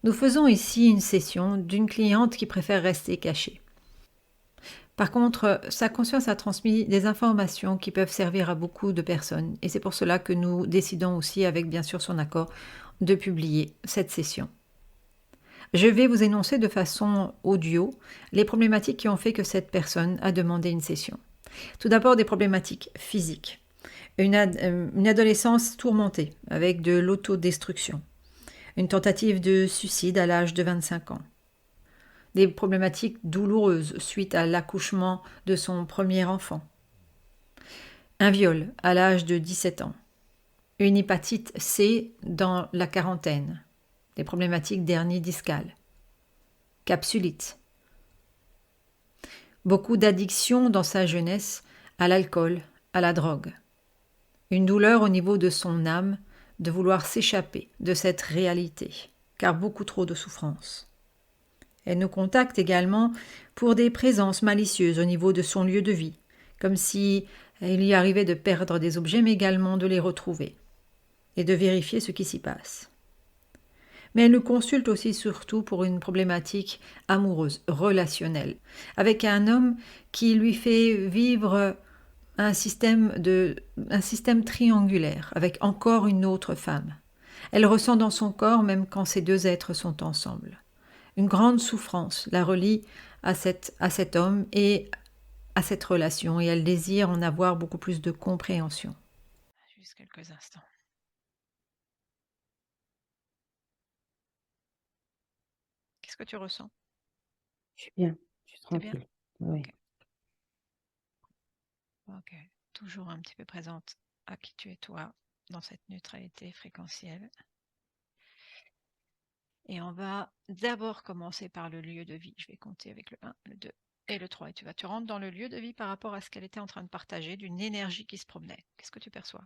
Nous faisons ici une session d'une cliente qui préfère rester cachée. Par contre, sa conscience a transmis des informations qui peuvent servir à beaucoup de personnes et c'est pour cela que nous décidons aussi, avec bien sûr son accord, de publier cette session. Je vais vous énoncer de façon audio les problématiques qui ont fait que cette personne a demandé une session. Tout d'abord, des problématiques physiques. Une adolescence tourmentée avec de l'autodestruction. Une tentative de suicide à l'âge de 25 ans. Des problématiques douloureuses suite à l'accouchement de son premier enfant. Un viol à l'âge de 17 ans. Une hépatite C dans la quarantaine. Des problématiques d'hernie discale. Capsulite. Beaucoup d'addictions dans sa jeunesse à l'alcool, à la drogue. Une douleur au niveau de son âme de vouloir s'échapper de cette réalité, car beaucoup trop de souffrance. Elle nous contacte également pour des présences malicieuses au niveau de son lieu de vie, comme si il y arrivait de perdre des objets, mais également de les retrouver et de vérifier ce qui s'y passe. Mais elle nous consulte aussi surtout pour une problématique amoureuse, relationnelle, avec un homme qui lui fait vivre un système triangulaire, avec encore une autre femme. Elle ressent dans son corps, même quand ces deux êtres sont ensemble. Une grande souffrance la relie à cet homme et à cette relation, et elle désire en avoir beaucoup plus de compréhension. Juste quelques instants. Qu'est-ce que tu ressens? Je suis bien, je suis T'es bien? tranquille. Oui. Ok. Toujours un petit peu présente à qui tu es toi, dans cette neutralité fréquentielle. Et on va d'abord commencer par le lieu de vie. Je vais compter avec le 1, le 2 et le 3. Et tu rentres dans le lieu de vie par rapport à ce qu'elle était en train de partager, d'une énergie qui se promenait. Qu'est-ce que tu perçois?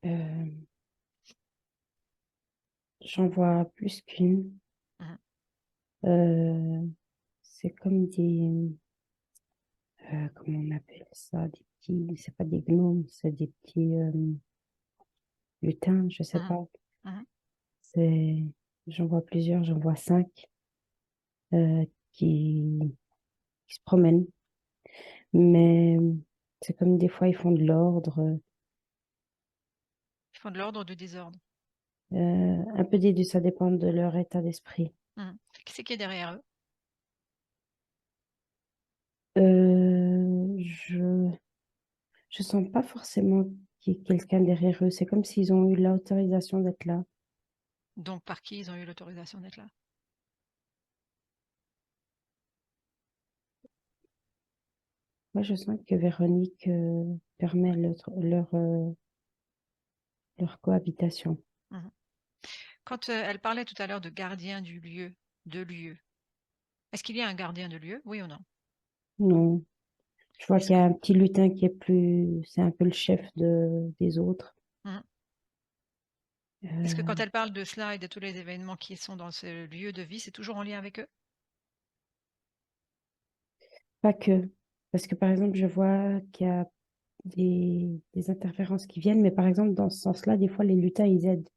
Euh, J'en vois plus qu'une. Mhm. C'est comme des, comment on appelle ça, des petits, c'est pas des gnomes, c'est des petits lutins, je sais Mhm. pas. Mhm. C'est, j'en vois plusieurs, j'en vois 5 euh, qui se promènent. Mais c'est comme des fois ils font de l'ordre, Ils font de l'ordre ou du désordre. un peu des deux, ça dépend de leur état d'esprit. Mhm. Qui c'est qui est derrière eux? Euh, je Je sens pas forcément qu'il y ait quelqu'un derrière eux. C'est comme s'ils ont eu l'autorisation d'être là. Donc par qui ils ont eu l'autorisation d'être là? Moi, je sens que Véronique permet leur cohabitation. Mhm. Quand elle parlait tout à l'heure de gardien du lieu, de lieu, est-ce qu'il y a un gardien de lieu? Oui ou non? Non, je vois Est-ce qu'il y que... a un petit lutin qui est plus, c'est un peu le chef des autres. Mhm. Est-ce que Euh, quand elle parle de cela et de tous les événements qui sont dans ce lieu de vie, c'est toujours en lien avec eux? Pas que, parce que par exemple, je vois qu'il y a des interférences qui viennent, mais par exemple, dans ce sens-là, des fois, les lutins, ils aident.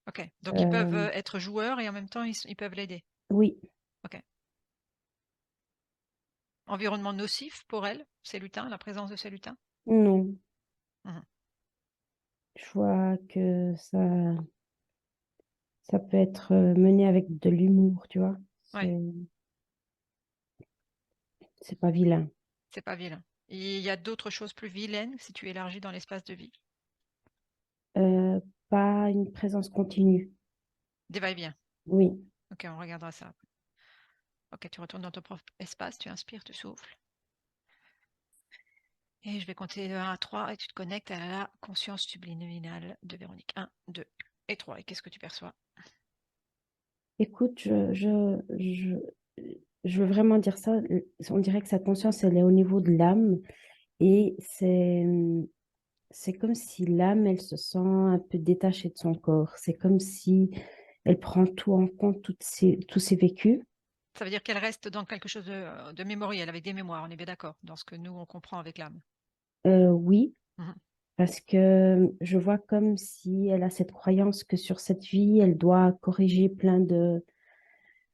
Ok, donc ils peuvent Euh, être joueurs et en même temps ils peuvent l'aider. oui, Ok. Environnement nocif pour elle, ces lutins, la présence de ces lutins? non, Mhm. je vois que ça peut être mené avec de l'humour, tu vois. Ouais, C'est pas vilain. c'est pas vilain. Il y a d'autres choses plus vilaines si tu élargis dans l'espace de vie. Euh, Pas une présence continue. Des va-et-vient. Oui. Ok, on regardera ça après. Ok, tu retournes dans ton propre espace, tu inspires, tu souffles. Et je vais compter de 1 à 3 et tu te connectes à la conscience subliminale de Véronique. 1, 2 et 3. Et qu'est-ce que tu perçois? Écoute, je veux vraiment dire ça. On dirait que sa conscience, elle est au niveau de l'âme et c'est comme si l'âme, elle se sent un peu détachée de son corps. C'est comme si elle prend tout en compte, tous ses vécus. Ça veut dire qu'elle reste dans quelque chose de mémoriel, avec des mémoires, on est bien d'accord, dans ce que nous, on comprend avec l'âme. Oui, Mhm. parce que je vois comme si elle a cette croyance que sur cette vie, elle doit corriger plein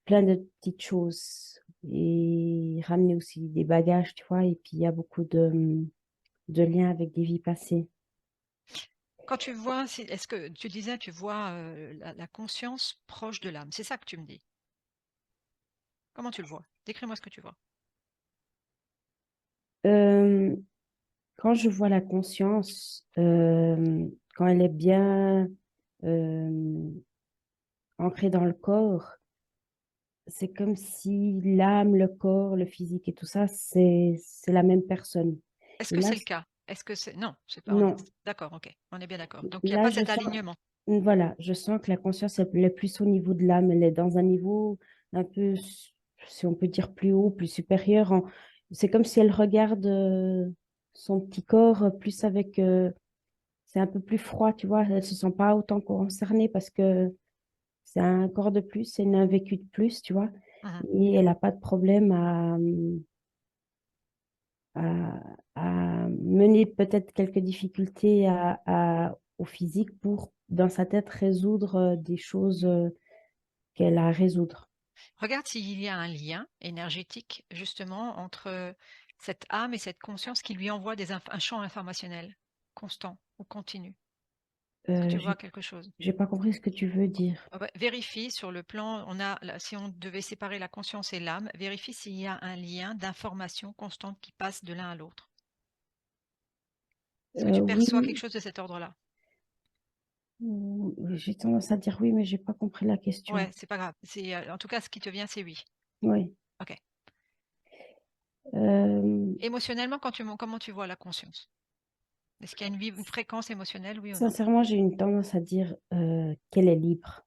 plein de petites choses et ramener aussi des bagages, tu vois. Et puis, il y a beaucoup de liens avec des vies passées. Quand tu vois, est-ce que tu disais, tu vois la conscience proche de l'âme? C'est ça que tu me dis? Comment tu le vois? Décris-moi ce que tu vois. Euh, Quand je vois la conscience, quand elle est bien euh, ancrée dans le corps, c'est comme si l'âme, le corps, le physique et tout ça, c'est la même personne. Est-ce Et que là, c'est le cas? Est-ce que c'est non, c'est pas non, d'accord, OK, on est bien d'accord. Donc il n'y a là, pas je cet sens, alignement. voilà, je sens que la conscience, elle est plus au niveau de l'âme, elle est dans un niveau un peu, si on peut dire, plus haut, plus supérieur. C'est comme si elle regarde son petit corps plus avec c'est un peu plus froid, tu vois. Elle se sent pas autant concernée parce que c'est un corps de plus, c'est un vécu de plus, tu vois. Mmh. Et elle n'a pas de problème à, à mener peut-être quelques difficultés au physique pour, dans sa tête, résoudre des choses qu'elle a à résoudre. Regarde s'il y a un lien énergétique justement entre cette âme et cette conscience qui lui envoie un champ informationnel constant ou continu. Est-ce que tu vois J'ai quelque chose? pas compris ce que tu veux dire. Ah bah, vérifie sur le plan, si on devait séparer la conscience et l'âme, vérifie s'il y a un lien d'information constante qui passe de l'un à l'autre. Est-ce que tu perçois quelque Oui, chose de cet ordre-là? j'ai tendance à dire oui, mais j'ai pas compris la question. Ouais, c'est pas grave. En tout cas, ce qui te vient, c'est oui. Oui. Ok. Euh, Émotionnellement, comment tu vois la conscience? Est-ce qu'il y a une fréquence émotionnelle, oui ou non? Sincèrement, j'ai une tendance à dire qu'elle est libre,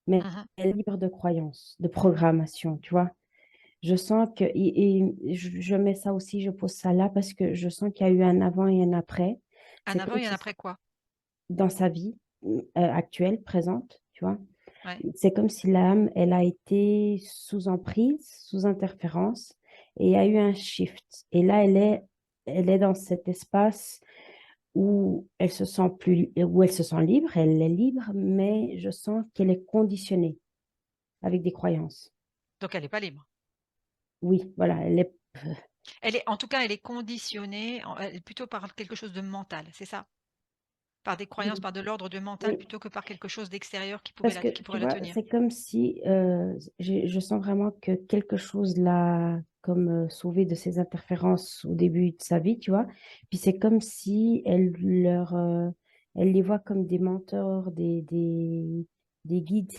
mais Mhm. elle est libre de croyances, de programmation, tu vois. Je sens que, et je mets ça aussi, je pose ça là parce que je sens qu'il y a eu un avant et un après. Un C'est avant comme et un si après quoi? dans sa vie actuelle, présente, tu vois, Ouais. c'est comme si l'âme, elle a été sous emprise, sous interférence, et il y a eu un shift. Et là, elle est dans cet espace où elle se sent où elle se sent libre, elle est libre, mais je sens qu'elle est conditionnée avec des croyances. Donc elle n'est pas libre. Oui, voilà, elle est, En tout cas, elle est conditionnée plutôt par quelque chose de mental, c'est ça? Par des croyances, oui, par de l'ordre de mental oui. plutôt que par quelque chose d'extérieur Parce que, qui tu pourrait la vois, tenir. c'est comme si je sens vraiment que quelque chose l'a comme sauvé de ses interférences au début de sa vie, tu vois. Puis c'est comme si elle les voit comme des mentors, des guides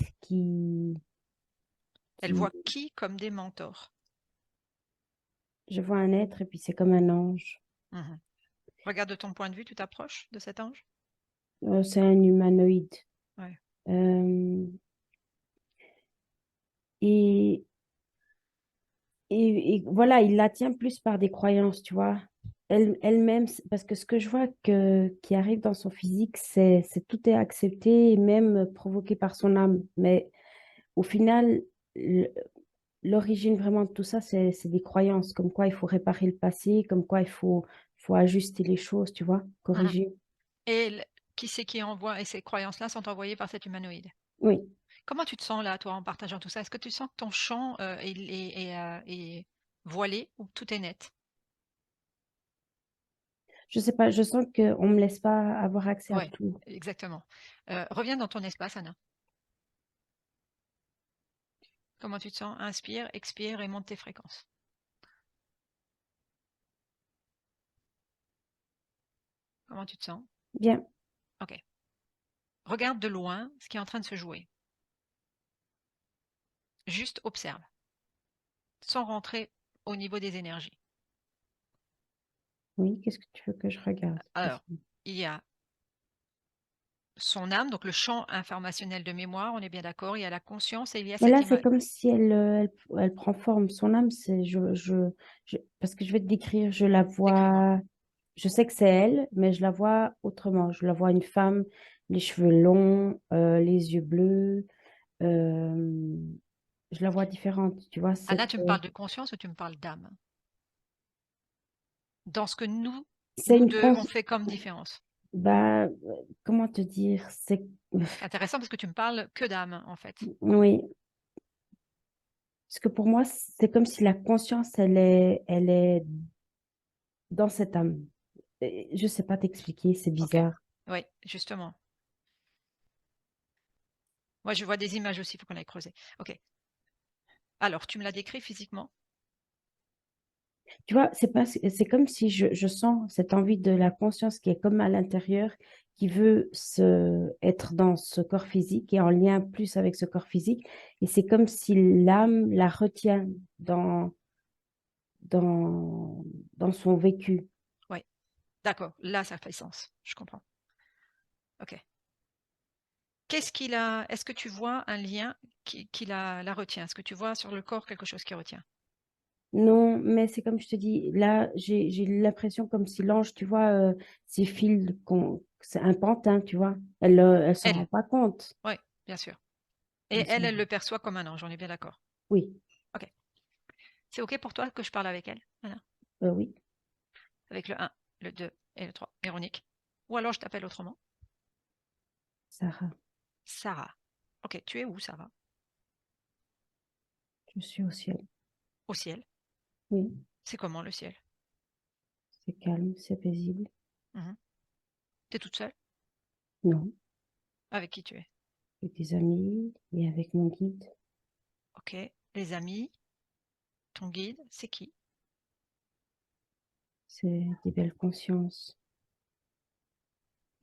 Elle qui, voit qui comme des mentors? je vois un être et puis c'est comme un ange. Mhm. Regarde de ton point de vue, tu t'approches de cet ange? C'est un humanoïde. Ouais. Euh, et, et voilà, il la tient plus par des croyances, tu vois. Elle-même, parce que ce que je vois qui arrive dans son physique, c'est tout est accepté et même provoqué par son âme. Mais au final, l- l'origine vraiment de tout ça, c'est des croyances, comme quoi il faut réparer le passé, comme quoi faut ajuster les choses, tu vois, Mhm. corriger. Et qui c'est qui envoie, et ces croyances-là sont envoyées par cet humanoïde? Oui, Comment tu te sens là, toi, en partageant tout ça? Est-ce que tu sens que ton champ est voilé ou tout est net? je sais pas, je sens qu'on me laisse pas avoir accès à Ouais, tout. exactement. Reviens dans ton espace, Anna. Comment tu te sens? Inspire, expire et monte tes fréquences. Comment tu te sens? Bien, Ok. Regarde de loin ce qui est en train de se jouer. Juste observe, sans rentrer au niveau des énergies. oui, qu'est-ce que tu veux que je regarde? Alors, il y a son âme, donc le champ informationnel de mémoire, on est bien d'accord, il y a la conscience et il y a Mais cette là, c'est image. comme si elle prend forme. Son âme, parce que je vais te décrire, je la Décris-moi. vois, je sais que c'est elle, mais je la vois autrement. Je la vois une femme, les cheveux longs, les yeux bleus. euh, je la vois différente, tu vois. Anna, tu me parles de conscience ou tu me parles d'âme? Dans ce que C'est nous une deux, cons, on fait comme différence. bah, comment te dire, C'est intéressant parce que tu me parles que d'âme, en fait. oui, Parce que pour moi, c'est comme si la conscience, elle est dans cette âme. Et je sais pas t'expliquer, c'est Ok. bizarre. Oui, justement. Moi, je vois des images aussi, il faut qu'on aille creuser. Ok. Alors, tu me l'as décrit physiquement? Tu vois, c'est comme si je sens cette envie de la conscience qui est comme à l'intérieur, qui veut être dans ce corps physique et en lien plus avec ce corps physique. Et c'est comme si l'âme la retient dans, dans, dans son vécu. Oui. D'accord. Là, ça fait sens. Je comprends. Ok. Qu'est-ce qu'il a? Est-ce que tu vois un lien qui la retient? Est-ce que tu vois sur le corps quelque chose qui retient? Non, mais c'est comme je te dis, là, j'ai l'impression comme si l'ange, tu vois, ces fils, c'est un pantin, tu vois. Elle s'en rend Elle. pas compte. Oui, bien sûr. Et Elle elle, s'en- elle le perçoit comme un ange, on est bien d'accord. Oui, Ok. C'est ok pour toi que je parle avec elle? Voilà. oui, Avec le un, le 2 et le 3. Véronique. Ou alors je t'appelle autrement. Sarah, Sarah. Ok, tu es où, Sarah? je suis au ciel. Au ciel. Oui, C'est comment le ciel? c'est calme, c'est paisible. Mhm. T'es toute seule? Non, Avec qui tu es? avec des amis et avec mon guide, Ok. Les amis, ton guide, c'est qui? c'est des belles consciences.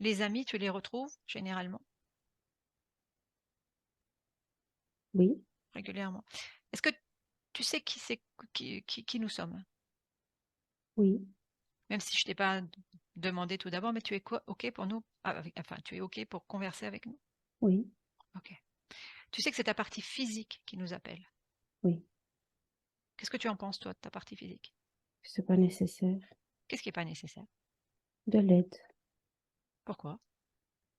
Les amis, tu les retrouves généralement, Oui, régulièrement. Est-ce que tu sais qui c'est qui nous sommes? oui, Même si je t'ai pas demandé tout d'abord, mais tu es quoi, ok pour nous, enfin, tu es ok pour converser avec nous? oui, Ok. Tu sais que c'est ta partie physique qui nous appelle. oui. Qu'est-ce que tu en penses, toi, de ta partie physique? C'est pas nécessaire. Qu'est-ce qui n'est pas nécessaire? De l'aide, Pourquoi?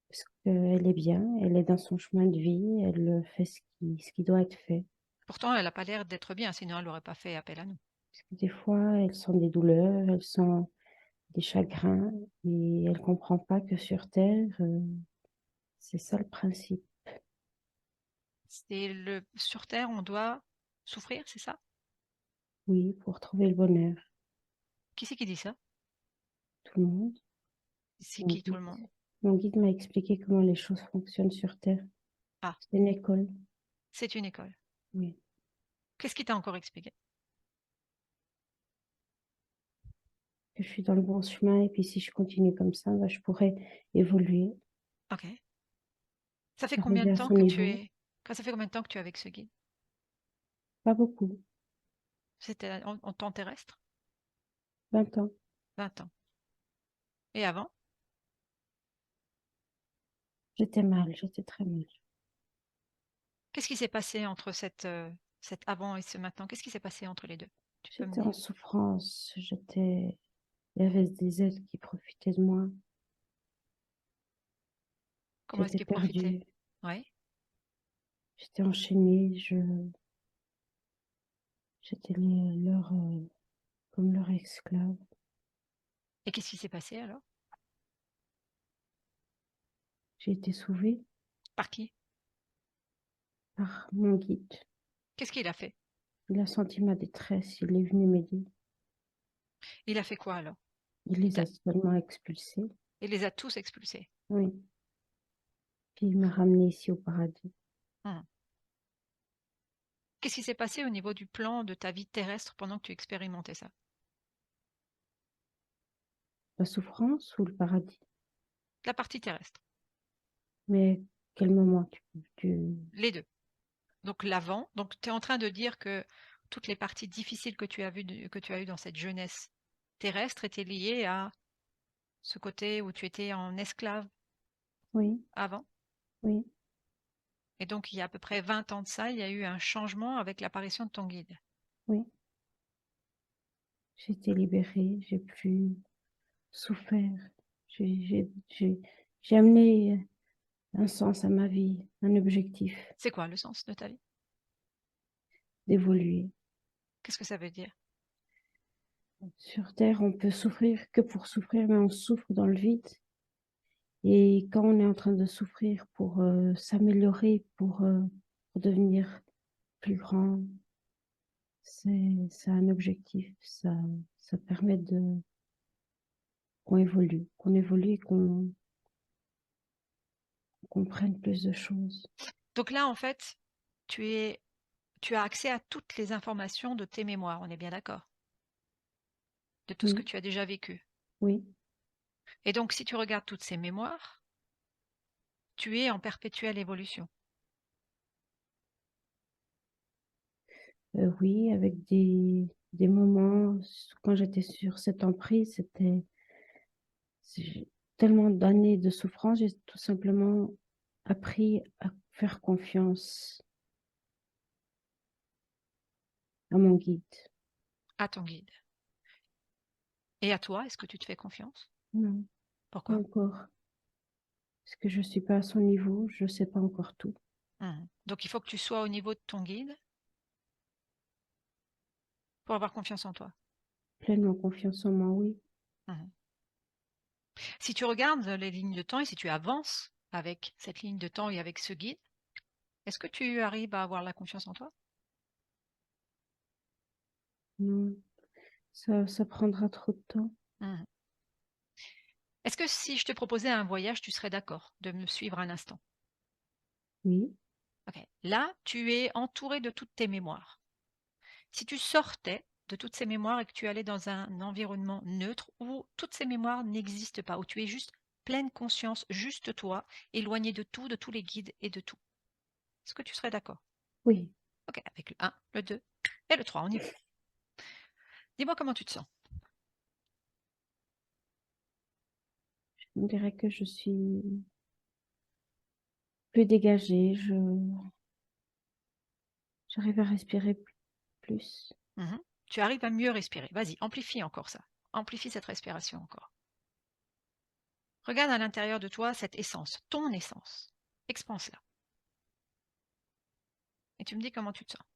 parce qu'elle est bien, elle est dans son chemin de vie, elle fait ce qui doit être fait. Pourtant, elle n'a pas l'air d'être bien, sinon elle n'aurait pas fait appel à nous. Parce que des fois, elle sent des douleurs, elle sent des chagrins et elle comprend pas que sur Terre, c'est ça le principe. Sur Terre, on doit souffrir, c'est ça? Oui, pour trouver le bonheur. Qui c'est qui dit ça? Tout le monde, C'est mon qui tout guide. le monde? Mon guide m'a expliqué comment les choses fonctionnent sur Terre. Ah, C'est une école. c'est une école. Oui. Qu'est-ce qui t'a encore expliqué? Que je suis dans le bon chemin et puis si je continue comme ça, bah, je pourrais évoluer, Ok. Ça fait combien de arriver à temps son que tu niveau. es... Ça fait combien de temps que tu es avec ce guide? Pas beaucoup, C'était en temps terrestre? 20 ans. 20 ans. Et avant? J'étais mal, j'étais très mal. Qu'est-ce qui s'est passé entre cet avant et ce maintenant? Qu'est-ce qui s'est passé entre les deux? Tu peux me J'étais en dire? souffrance, il y avait des aides qui profitaient de moi. Comment est-ce J'étais qu'il profitait? perdue, Oui. j'étais enchaînée, j'étais comme leur esclave. Et qu'est-ce qui s'est passé alors? J'ai été sauvée Par qui? par mon guide. Qu'est-ce qu'il a fait? Il a senti ma détresse, il est venu m'aider. Il a fait quoi alors? Il Il les t'a- a seulement expulsés. il les a tous expulsés. Oui. Puis il m'a ramenée ici au paradis. Hmm. Qu'est-ce qui s'est passé au niveau du plan de ta vie terrestre pendant que tu expérimentais ça? La souffrance ou le paradis? La partie terrestre. Mais quel moment Les deux. Donc l'avant. Donc tu es en train de dire que toutes les parties difficiles que tu as que tu as eues dans cette jeunesse terrestre étaient liées à ce côté où tu étais en esclave Oui, avant. oui, Et donc il y a à peu près 20 ans de ça, il y a eu un changement avec l'apparition de ton guide. oui. J'ai été libérée, j'ai plus souffert. J'ai j'ai- j'ai- j'ai amené un sens à ma vie, un objectif C'est quoi le sens de ta vie? d'évoluer. Qu'est-ce que ça veut dire? Sur Terre, on peut souffrir que pour souffrir, mais on souffre dans le vide. Et quand on est en train de souffrir pour s'améliorer, pour devenir plus grand, c'est un objectif. Ça permet qu'on évolue et qu'on comprenne plus de choses. Donc là, en fait, tu as accès à toutes les informations de tes mémoires, on est bien d'accord? De tout ce que Oui, tu as déjà vécu. oui, Et donc, si tu regardes toutes ces mémoires, tu es en perpétuelle évolution. oui, avec des moments, quand j'étais sur cette emprise, j'ai tellement d'années de souffrance, j'ai tout simplement appris à faire confiance à mon guide. À ton guide. Et à toi, est-ce que tu te fais confiance? Non, pas Pourquoi? encore. Parce que je suis pas à son niveau, je sais pas encore tout. Donc, il faut que tu sois au niveau de ton guide pour avoir confiance en toi. Pleinement confiance en moi, oui. Mhm. Si tu regardes les lignes de temps et si tu avances avec cette ligne de temps et avec ce guide, est-ce que tu arrives à avoir la confiance en toi? Non, ça prendra trop de temps. Mhm. Est-ce que si je te proposais un voyage, tu serais d'accord de me suivre un instant? Oui, Ok. Là, tu es entouré de toutes tes mémoires. Si tu sortais de toutes ces mémoires et que tu allais dans un environnement neutre où toutes ces mémoires n'existent pas, où tu es juste pleine conscience, juste toi, éloigné de tout, de tous les guides et de tout. Est-ce que tu serais d'accord? oui. Ok, avec le 1, le 2 et le 3, on y va. Dis-moi comment tu te sens. On dirait que je suis plus dégagée, j'arrive à respirer plus. Mhm. Tu arrives à mieux respirer. Vas-y, amplifie encore ça. Amplifie cette respiration encore. Regarde à l'intérieur de toi cette essence, ton essence. Expanse-la. Et tu me dis comment tu te sens.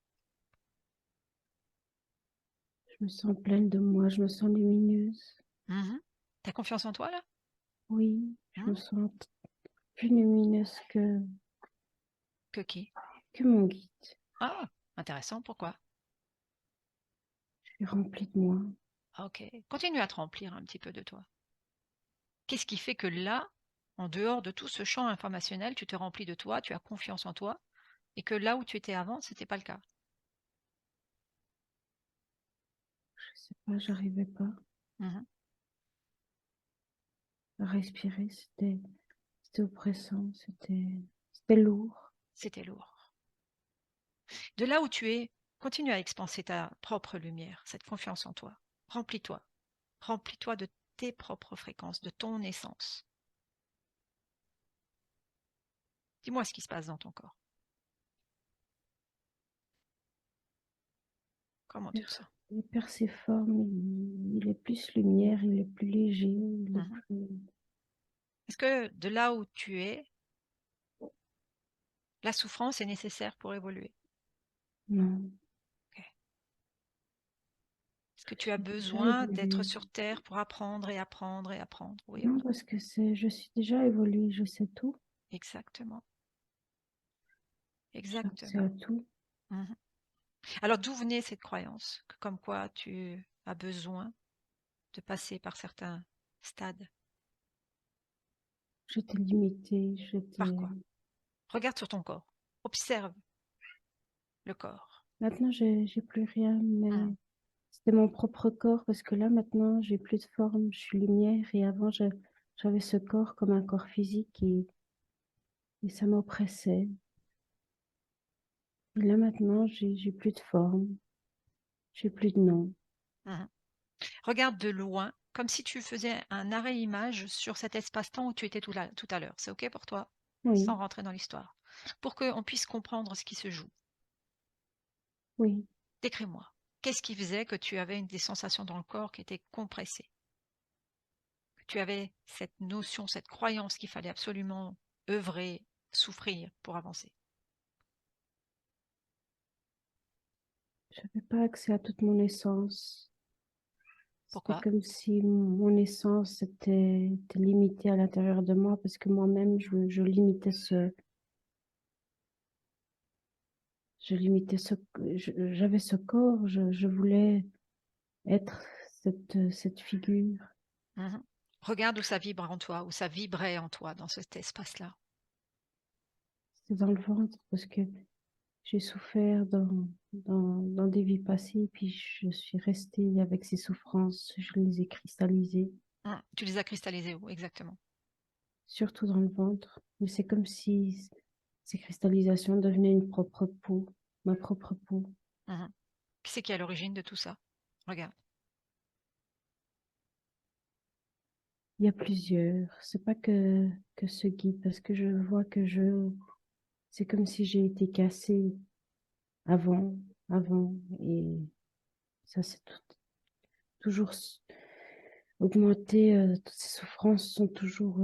Je me sens pleine de moi, je me sens lumineuse. Mhm. T'as confiance en toi là? Oui, je me Mhm. sens plus lumineuse Que qui? que mon guide. Ah, intéressant, pourquoi? Je suis remplie de moi. Ah, ok, continue à te remplir un petit peu de toi. Qu'est-ce qui fait que là, en dehors de tout ce champ informationnel, tu te remplis de toi, tu as confiance en toi, et que là où tu étais avant, ce n'était pas le cas? Je sais pas, j'arrivais pas Mhm. à respirer. C'était oppressant, c'était lourd. C'était lourd. De là où tu es, continue à expanser ta propre lumière, cette confiance en toi. Remplis-toi. Remplis-toi de tes propres fréquences, de ton essence. Dis-moi ce qui se passe dans ton corps. Comment tu te sens? Il est perséforme, il est plus lumière, il est plus léger, il est Mhm. plus... Est-ce que de là où tu es, la souffrance est nécessaire pour évoluer? Non, Ok. Est-ce que tu as j'ai déjà besoin d'être évolué. sur Terre pour apprendre et apprendre et apprendre? Oui ou Non, non? parce que je suis déjà évoluée, je sais tout, Exactement. j'ai accès Exactement. à tout. Mhm. Alors d'où venait cette croyance que comme quoi tu as besoin de passer par certains stades? J'étais limitée, Par quoi? Regarde sur ton corps. Observe le corps. Maintenant, j'ai plus rien, Mhm. mais c'était mon propre corps parce que là, maintenant, j'ai plus de forme, je suis lumière et avant, j'avais ce corps comme un corps physique et ça m'oppressait. Et là, maintenant, j'ai plus de forme, j'ai plus de nom. Mhm. Regarde de loin, comme si tu faisais un arrêt-image sur cet espace-temps où tu étais tout à l'heure. C'est OK pour toi? Sans Oui, rentrer dans l'histoire. Pour qu'on puisse comprendre ce qui se joue. oui. Décris-moi. Qu'est-ce qui faisait que tu avais des sensations dans le corps qui étaient compressées? Que tu avais cette notion, cette croyance qu'il fallait absolument œuvrer, souffrir pour avancer? J'avais pas accès à toute mon essence. C'était Pourquoi? comme si mon essence était limitée à l'intérieur de moi parce que moi-même, je limitais j'avais ce corps, je voulais être cette figure. Mhm. Regarde où ça vibre en toi, où ça vibrait en toi dans cet espace-là. C'était dans le ventre parce que j'ai souffert dans des vies passées, et puis je suis restée avec ces souffrances, je les ai cristallisées, Tu les as cristallisés où exactement? surtout dans le ventre. Mais c'est comme si ces cristallisations devenaient une propre peau, ma propre peau. Mhm. Qui c'est qui est à l'origine de tout ça? Regarde. Il y a plusieurs, c'est pas que ce guide, parce que je vois c'est comme si j'ai été cassée avant, avant, et ça c'est toujours augmenté, toutes ces souffrances sont toujours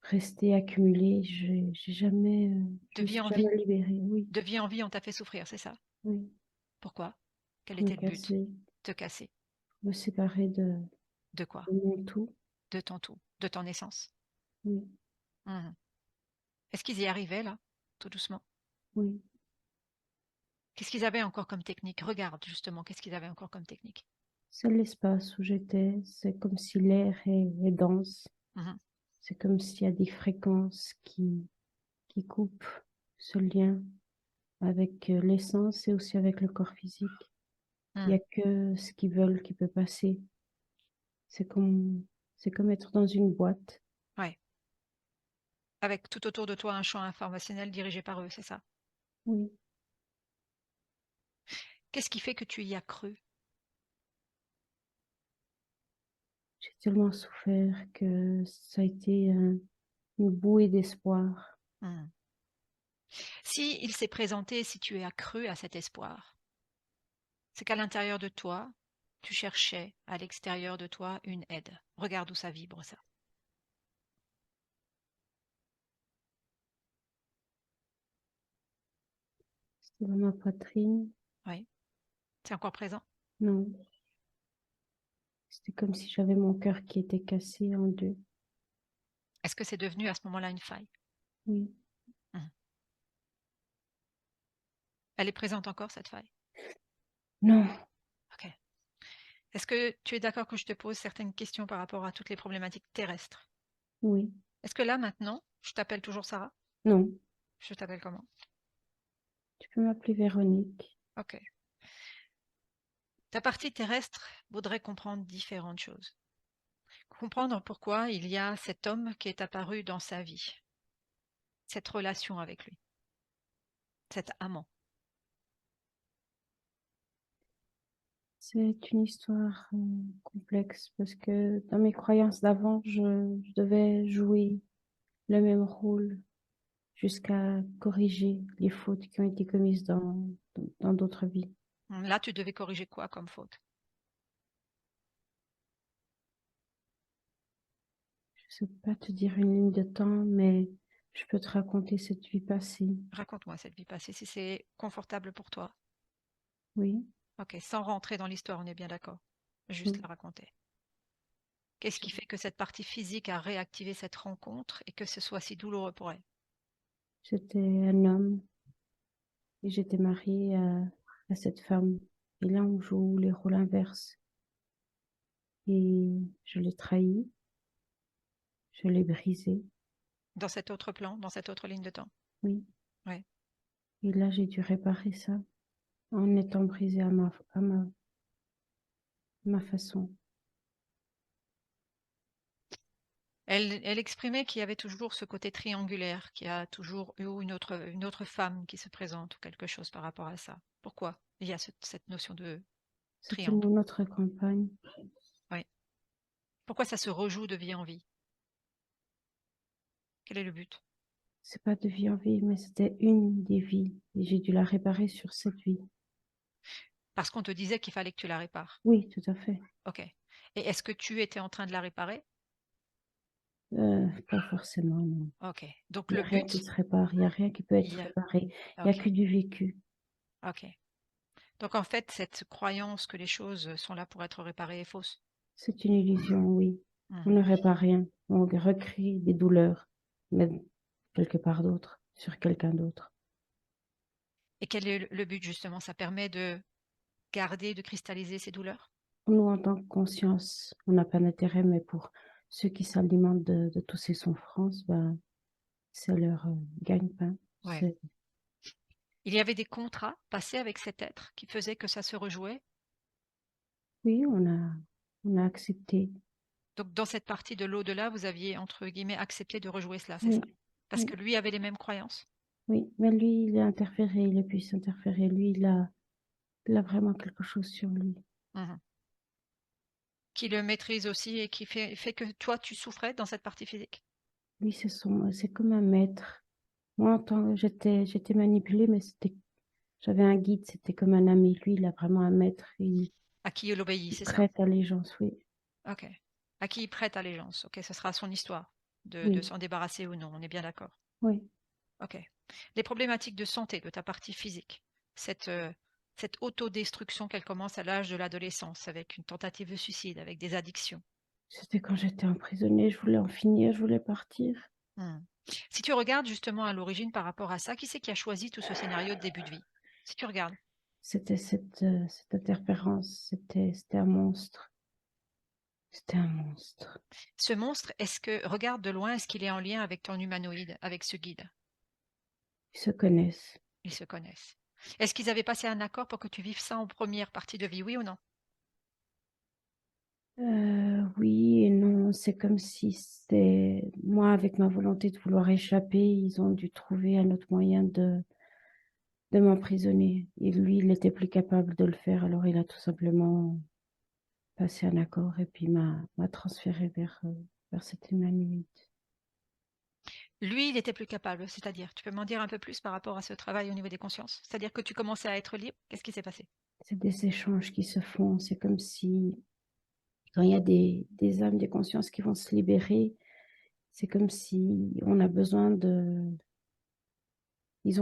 restées accumulées. J'ai jamais, je De me vie suis en vie. jamais libérée. Oui, De vie en vie, on t'a fait souffrir, c'est ça? oui, Pourquoi? Quel pour me était le but? casser, Te casser. me séparer De quoi? de mon tout. De ton tout, de ton essence. Oui, Mhm. Est-ce qu'ils y arrivaient là? Tout doucement. oui. Qu'est-ce qu'ils avaient encore comme technique? Regarde justement, qu'est-ce qu'ils avaient encore comme technique? C'est l'espace où j'étais. C'est comme si l'air est dense. Mhm. C'est comme s'il y a des fréquences qui coupent ce lien avec l'essence et aussi avec le corps physique. Il n'y Mhm. a que ce qu'ils veulent qui peut passer. C'est comme, c'est comme être dans une boîte. Ouais. Avec tout autour de toi un champ informationnel dirigé par eux, c'est ça? Oui, Qu'est-ce qui fait que tu y as cru? j'ai tellement souffert que ça a été une bouée d'espoir. Mhm. Si il s'est présenté, si tu as cru à cet espoir, c'est qu'à l'intérieur de toi, tu cherchais à l'extérieur de toi une aide. Regarde où ça vibre, ça. C'était dans ma poitrine. Oui. C'est encore présent? Non, c'était comme si j'avais mon cœur qui était cassé en deux. Est-ce que c'est devenu à ce moment-là une faille? Oui, Mhm. Elle est présente encore, cette faille? non, Ok. Est-ce que tu es d'accord que je te pose certaines questions par rapport à toutes les problématiques terrestres? oui, Est-ce que là, maintenant, je t'appelle toujours Sarah? non. Je t'appelle comment? Tu peux m'appeler Véronique. Ok. Ta partie terrestre voudrait comprendre différentes choses. Comprendre pourquoi il y a cet homme qui est apparu dans sa vie, cette relation avec lui, cet amant. C'est une histoire complexe parce que dans mes croyances d'avant, je devais jouer le même rôle jusqu'à corriger les fautes qui ont été commises dans d'autres vies. Là, tu devais corriger quoi comme faute? Je ne sais pas te dire une ligne de temps, mais je peux te raconter cette vie passée. Raconte-moi cette vie passée, si c'est confortable pour toi. Oui, Ok, sans rentrer dans l'histoire, on est bien d'accord. Juste oui. la raconter. Qu'est-ce qui fait que cette partie physique a réactivé cette rencontre et que ce soit si douloureux pour elle? J'étais un homme et j'étais mariée à cette femme. Et là, on joue les rôles inverses. Et je l'ai trahi, je l'ai brisé. Dans cet autre plan, dans cette autre ligne de temps? Oui. Ouais. Et là, j'ai dû réparer ça en étant brisée à ma façon. Elle exprimait qu'il y avait toujours ce côté triangulaire, qu'il y a toujours eu une autre femme qui se présente ou quelque chose par rapport à ça. Pourquoi il y a cette notion de C'était triangle? mon autre compagne. Oui. Pourquoi ça se rejoue de vie en vie? Quel est le but? C'est pas de vie en vie, mais c'était une des vies. Et j'ai dû la réparer sur cette vie. Parce qu'on te disait qu'il fallait que tu la répares. Oui, tout à fait. Ok. Et est-ce que tu étais en train de la réparer? Pas forcément, non. Ok. Donc Il n'y le a rien qui but, se répare, il n'y a rien qui peut il être y a... réparé. Il n'y a Ok. que du vécu. Ok. Donc en fait, cette croyance que les choses sont là pour être réparées est fausse. C'est une illusion, oui. On Hmm. ne répare rien. On recrée des douleurs, mais quelque part d'autre, sur quelqu'un d'autre. Et quel est le but justement? Ça permet de garder, de cristalliser ces douleurs? Pour nous, en tant que conscience, on n'a pas d'intérêt, mais pour ceux qui s'alimentent de tous ces souffrances, ben, c'est leur gagne-pain. Ouais. Il y avait des contrats passés avec cet être qui faisaient que ça se rejouait? Oui, on a accepté. Donc dans cette partie de l'au-delà, vous aviez, entre guillemets, accepté de rejouer cela, c'est ça? Oui, Parce que oui, lui avait les mêmes croyances? oui. Mais lui, il a interféré, il a pu s'interférer. Lui, il a vraiment quelque chose sur lui. Mmh. Qui le maîtrise aussi et qui fait que toi, tu souffrais dans cette partie physique? Lui, c'est comme un maître. Moi, j'étais manipulée, mais j'avais un guide, c'était comme un ami. Lui, il a vraiment un maître. À qui il obéit, Il c'est ça? prête allégeance, oui. OK. À qui il prête allégeance? OK, ce sera son histoire de Oui, s'en débarrasser ou non, on est bien d'accord? oui. OK. Les problématiques de santé de ta partie physique, cette, cette autodestruction qu'elle commence à l'âge de l'adolescence avec une tentative de suicide, avec des addictions. C'était quand j'étais emprisonnée, je voulais en finir, je voulais partir. Mmh. Si tu regardes justement à l'origine par rapport à ça, qui c'est qui a choisi tout ce scénario de début de vie? Si tu regardes. C'était cette interférence, c'était un monstre. C'était un monstre. Ce monstre, est-ce que, regarde de loin, est-ce qu'il est en lien avec ton humanoïde, avec ce guide? Ils se connaissent. Ils se connaissent. Est-ce qu'ils avaient passé un accord pour que tu vives ça en première partie de vie, oui ou non? Oui et non, c'est comme si c'est moi, avec ma volonté de vouloir échapper, ils ont dû trouver un autre moyen de m'emprisonner. Et lui, il n'était plus capable de le faire, alors il a tout simplement passé un accord et puis m'a transféré vers cette humanoïde. Lui, il était plus capable, c'est-à-dire, tu peux m'en dire un peu plus par rapport à ce travail au niveau des consciences? C'est-à-dire que tu commençais à être libre, qu'est-ce qui s'est passé? C'est des échanges qui se font, c'est comme si quand il y a des âmes, des consciences qui vont se libérer, c'est comme si ils ont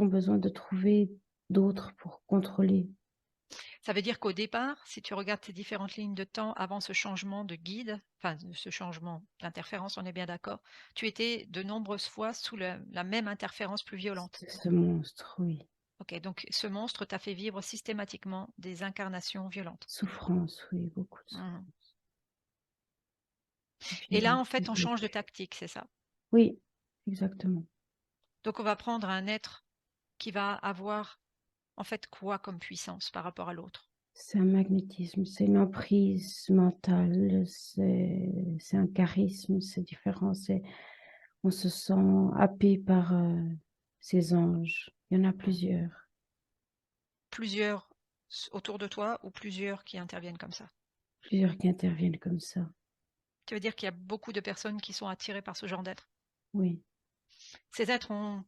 besoin de trouver d'autres pour contrôler. Ça veut dire qu'au départ, si tu regardes tes différentes lignes de temps avant ce changement de guide, enfin ce changement d'interférence, on est bien d'accord, tu étais de nombreuses fois sous la même interférence plus violente. C'est ce monstre, oui. Ok, donc ce monstre t'a fait vivre systématiquement des incarnations violentes. Souffrance, oui, beaucoup de Mhm. souffrance. Et là, Violence, en fait, on change de tactique, c'est ça. oui, exactement. Donc on va prendre un être qui va avoir en fait quoi comme puissance par rapport à l'autre? C'est un magnétisme, c'est une emprise mentale, c'est un charisme, c'est différent. On se sent happé par ces anges. Il y en a Mhm. plusieurs, Plusieurs autour de toi ou plusieurs qui interviennent comme ça. plusieurs qui interviennent comme ça. Tu veux dire qu'il y a beaucoup de personnes qui sont attirées par ce genre d'être. Oui, Ces êtres ont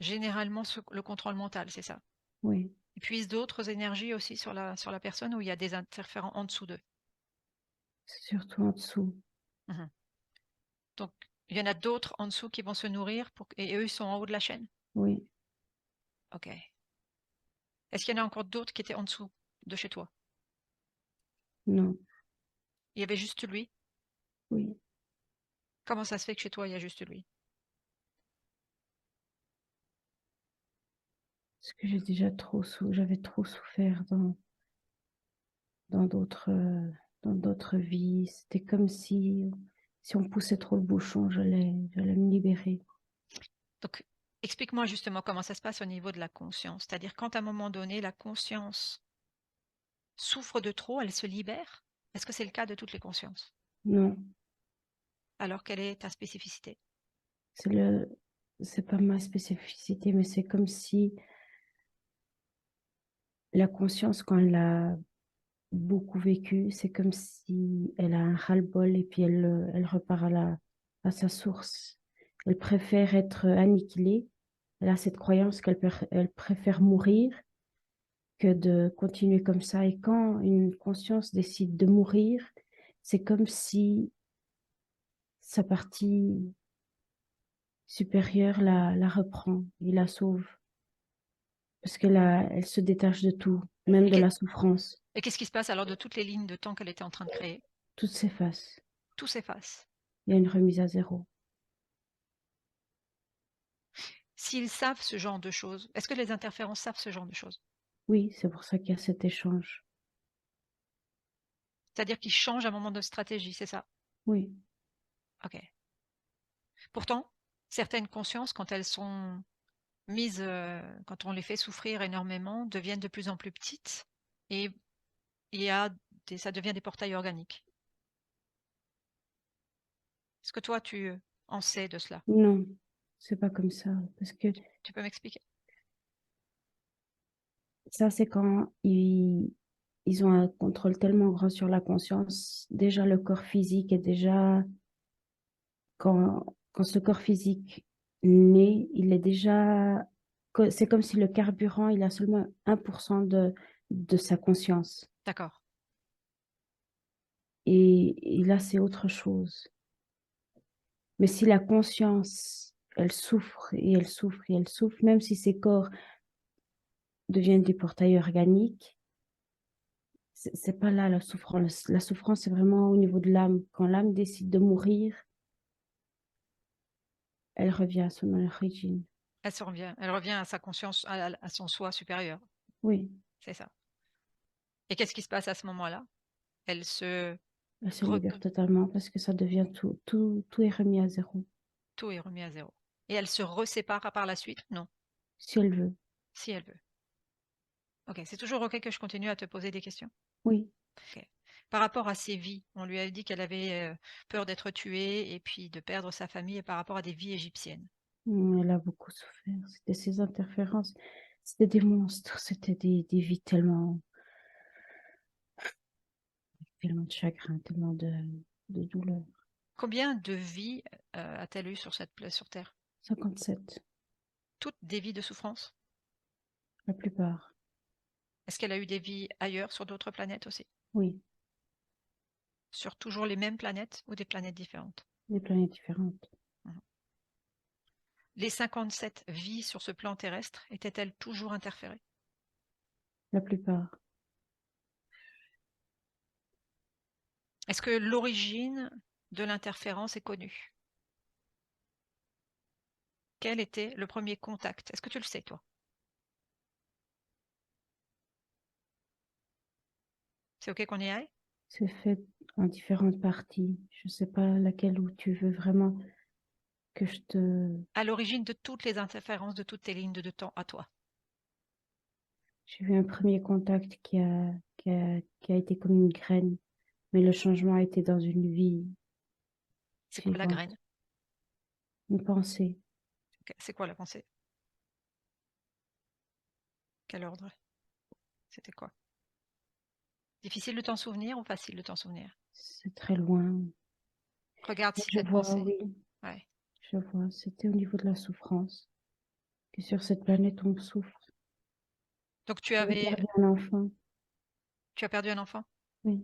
généralement le contrôle mental, c'est ça. oui, Ils puisent d'autres énergies aussi sur la personne où il y a des interférents en dessous d'eux. c'est surtout en dessous. Mhm. Donc, il y en a d'autres en dessous qui vont se nourrir et eux, ils sont en haut de la chaîne. Oui, Ok. Est-ce qu'il y en a encore d'autres qui étaient en dessous de chez toi? non, Il y avait juste lui? oui. Comment ça se fait que chez toi, il y a juste lui? Parce que j'avais trop souffert dans d'autres, euh, dans d'autres vies. C'était comme si on poussait trop le bouchon, j'allais me libérer. Donc, explique-moi justement comment ça se passe au niveau de la conscience. C'est-à-dire quand à un moment donné, la conscience souffre de trop, elle se libère? Est-ce que c'est le cas de toutes les consciences? Non, Alors quelle est ta spécificité? c'est le, c'est pas ma spécificité, mais c'est comme si la conscience, quand elle a beaucoup vécu, c'est comme si elle a un ras-le-bol et puis elle repart à sa source. Elle préfère être annihilée. Elle a cette croyance elle préfère mourir que de continuer comme ça. Et quand une conscience décide de mourir, c'est comme si sa partie supérieure la reprend et la sauve. Parce elle se détache de tout, même Et de la souffrance. qu'est-ce qui se passe alors de toutes les lignes de temps qu'elle était en train de créer? Tout s'efface. Tout s'efface. Il y a une remise à zéro. s'ils savent ce genre de choses, est-ce que les interférences savent ce genre de choses? Oui, c'est pour ça qu'il y a cet échange. C'est-à-dire qu'ils changent à un moment de stratégie, c'est ça? Oui, OK. Pourtant, certaines consciences, quand elles sont mises, quand on les fait souffrir énormément, deviennent de plus en plus petites et il y a ça devient des portails organiques. Est-ce que toi, tu en sais de cela? non, c'est pas comme ça. Parce que Tu peux m'expliquer? ça, c'est quand ils ont un contrôle tellement grand sur la conscience. Déjà, le corps physique est déjà, quand ce corps physique naît, il est déjà, c'est comme si le carburant, il a seulement 1% de sa conscience. D'accord. Et là, c'est autre chose. Mais si la conscience, elle souffre et elle souffre et elle souffre, même si ces corps deviennent des portails organiques, c'est pas là la souffrance. La souffrance, c'est vraiment au niveau de l'âme. Quand l'âme décide de mourir, elle revient à son origine. Elle revient à sa conscience, à son soi supérieur, Oui, c'est ça. Et qu'est-ce qui se passe à ce moment-là? Elle se elle se re libère totalement parce que ça devient tout est remis à zéro, tout est remis à zéro. Et elle se resépare par la suite? Non, si elle veut. si elle veut. OK, c'est toujours OK que je continue à te poser des questions? Oui. OK. Par rapport à ses vies, on lui a dit qu'elle avait, peur d'être tuée et puis de perdre sa famille et par rapport à des vies égyptiennes. Elle a beaucoup souffert. C'était ces interférences. C'était des monstres. C'était des vies tellement de chagrin, tellement de douleur. Combien de vies, a-t-elle eu sur terre? 57, Toutes des vies de souffrance? la plupart. Est-ce qu'elle a eu des vies ailleurs, sur d'autres planètes aussi? Oui, Sur toujours les mêmes planètes ou des planètes différentes? des planètes différentes. Mmh. Les 57 vies sur ce plan terrestre étaient-elles toujours interférées? La plupart. Est-ce que l'origine de l'interférence est connue? Quel était le premier contact? Est-ce que tu le sais, toi? C'est OK qu'on y aille? C'est fait en différentes parties. Je sais pas laquelle où tu veux vraiment que je te... À l'origine de toutes les interférences de toutes tes lignes de temps à toi. J'ai vu un premier contact qui a été comme une graine, mais le changement a été dans une vie C'est quoi la suivante. graine? Une pensée. OK. C'est quoi la pensée? Quel ordre? C'était quoi? Difficile de t'en souvenir ou facile de t'en souvenir? C'est très loin. Regarde Mais si je cette vois, pensée. oui, Ouais. je vois. C'était au niveau de la souffrance. Que sur cette planète, on souffre. Donc J'avais perdu un enfant. tu as perdu un enfant? Oui,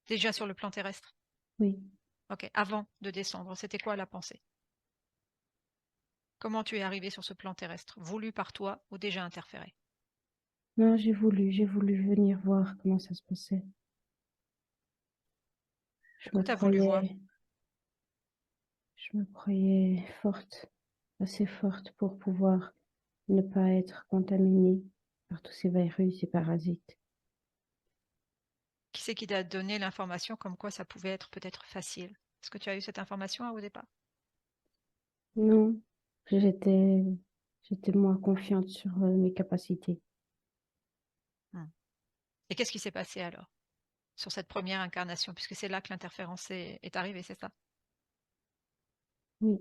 Déjà sur le plan terrestre? oui. OK. Avant de descendre, c'était quoi la pensée? Comment tu es arrivé sur ce plan terrestre? Voulu par toi ou déjà interféré? Non, j'ai voulu venir voir comment ça se passait. Je Pourquoi me tu as voulu voir? croyais, je me croyais forte, assez forte pour pouvoir ne pas être contaminée par tous ces virus et parasites. Qui c'est qui t'a donné l'information comme quoi ça pouvait être peut-être facile? Est-ce que tu as eu cette information au départ? Non, j'étais, j'étais moins confiante sur mes capacités. Hmm. Et qu'est-ce qui s'est passé alors sur cette première incarnation, puisque c'est là que l'interférence est arrivée, c'est ça? Oui,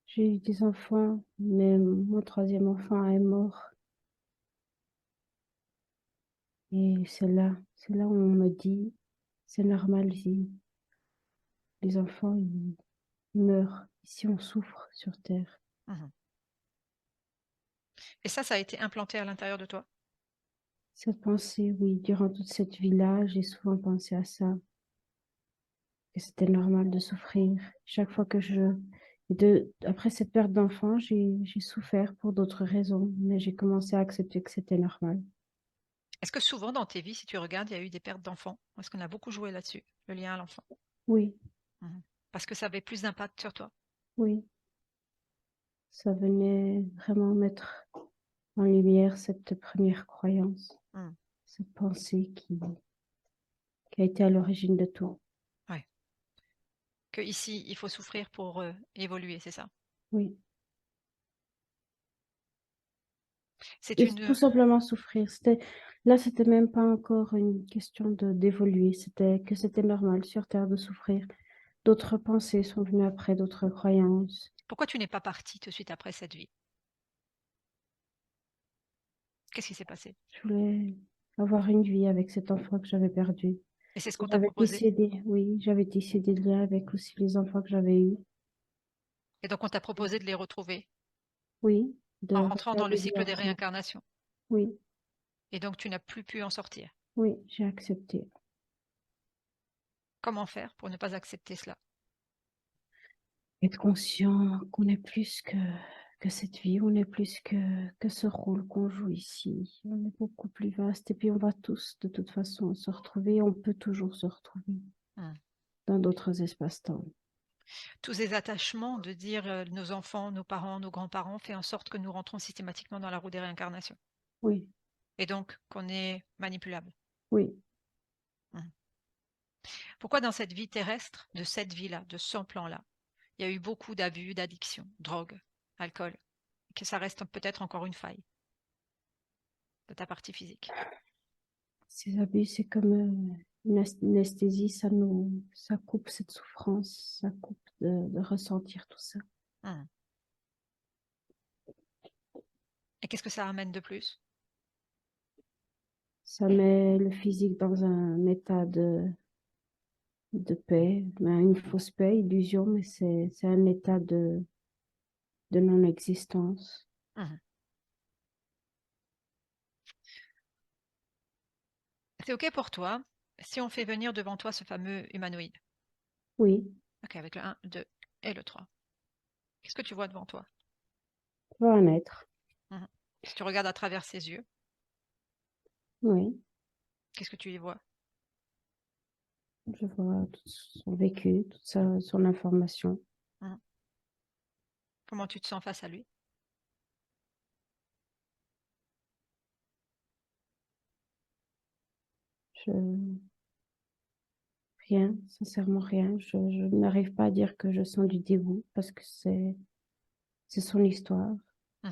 j'ai eu des enfants, mais mon troisième enfant est mort. Et c'est là où on me dit, c'est normal, les enfants, ils meurent. Ici, on souffre sur Terre. Mhm. Et ça a été implanté à l'intérieur de toi? Cette pensée, oui, durant toute cette vie-là, j'ai souvent pensé à ça, que c'était normal de souffrir. Chaque fois après cette perte d'enfant, j'ai souffert pour d'autres raisons, mais j'ai commencé à accepter que c'était normal. Est-ce que souvent dans tes vies, si tu regardes, il y a eu des pertes d'enfants? Est-ce qu'on a beaucoup joué là-dessus, le lien à l'enfant? Oui, Mhm. Parce que ça avait plus d'impact sur toi. oui, Ça venait vraiment mettre en lumière cette première croyance, Mmh. cette pensée qui a été à l'origine de tout. Ouais. Que ici, il faut souffrir pour, évoluer, c'est ça? Oui. C'est Et tout une, simplement souffrir. C'était même pas encore une question d'évoluer. C'était normal sur Terre de souffrir. D'autres pensées sont venues après, d'autres croyances. pourquoi tu n'es pas partie tout de suite après cette vie? Qu'est-ce qui s'est passé? Je voulais avoir une vie avec cet enfant que j'avais perdu. Et c'est ce qu'on t'a J'avais proposé? tissé oui, j'avais tissé des liens avec aussi les enfants que j'avais eus. Et donc on t'a proposé de les retrouver Oui, en de rentrant refaire dans le des liens cycle des ensemble. réincarnations Oui, et donc tu n'as plus pu en sortir. oui, j'ai accepté. Comment faire pour ne pas accepter cela? Être conscient qu'on est plus que cette vie, on est plus que ce rôle qu'on joue ici. On est beaucoup plus vaste et puis on va tous de toute façon se retrouver. On peut toujours se retrouver Mmh. dans d'autres espaces-temps. Tous ces attachements de dire, nos enfants, nos parents, nos grands-parents fait en sorte que nous rentrons systématiquement dans la roue des réincarnations Oui, et donc qu'on est manipulable. oui. Mmh. Pourquoi dans cette vie terrestre, de cette vie-là, de ce plan-là, il y a eu beaucoup d'abus, d'addictions, drogue, alcool, que ça reste peut-être encore une faille de ta partie physique? Ces abus, c'est comme une anesthésie, ça coupe cette souffrance, ça coupe de ressentir tout ça. Mmh. Et qu'est-ce que ça amène de plus? Ça met le physique dans un état de paix, mais une fausse paix, illusion, mais c'est un état de non-existence. Mmh. C'est OK pour toi si on fait venir devant toi ce fameux humanoïde? Oui, OK, avec le 1, le 2 et le 3. Qu'est-ce que tu vois devant toi? pour un être. Mmh. Si tu regardes à travers ses yeux, Oui, qu'est-ce que tu y vois? je vois tout son vécu, toute son information. Mmh. Comment tu te sens face à lui? Je, rien, sincèrement rien. Je n'arrive pas à dire que je sens du dégoût parce que c'est son histoire. Mmh.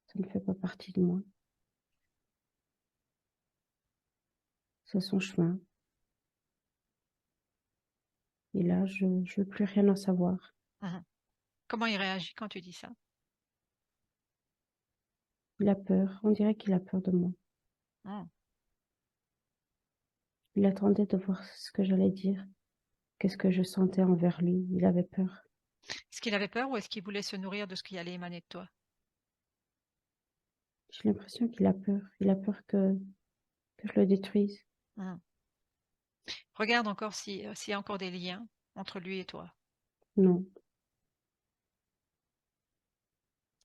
Ça ne fait pas partie de moi. C'est son chemin. Et là, je ne veux plus rien en savoir. Mmh. Comment il réagit quand tu dis ça? Il a peur. On dirait qu'il a peur de moi. Mmh. Il attendait de voir ce que j'allais dire. Qu'est-ce que je sentais envers lui. Il avait peur. Est-ce qu'il avait peur ou est-ce qu'il voulait se nourrir de ce qui allait émaner de toi? J'ai l'impression qu'il a peur. Il a peur que je le détruise. Mmh. Regarde encore si, s'il y a encore des liens entre lui et toi. Non,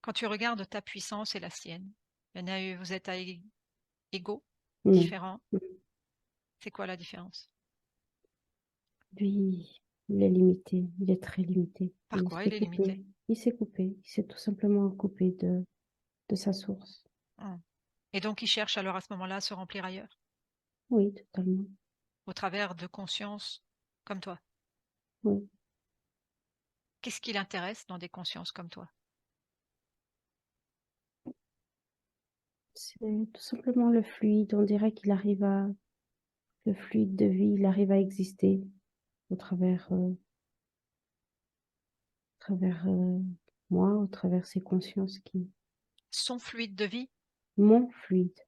Quand tu regardes ta puissance et la sienne, il y en a eu, vous êtes à égaux, non. différents. C'est quoi la différence? Lui, il est limité. Il est très limité. Par quoi il est limité? Il s'est coupé. Il s'est tout simplement coupé de sa source. Mmh. Et donc il cherche alors à ce moment-là à se remplir ailleurs, Oui, totalement. au travers de consciences comme toi. Oui. Qu'est-ce qui l'intéresse dans des consciences comme toi? C'est tout simplement le fluide. On dirait le fluide de vie, il arrive à exister au travers moi, au travers ces consciences Son fluide de vie, mon fluide.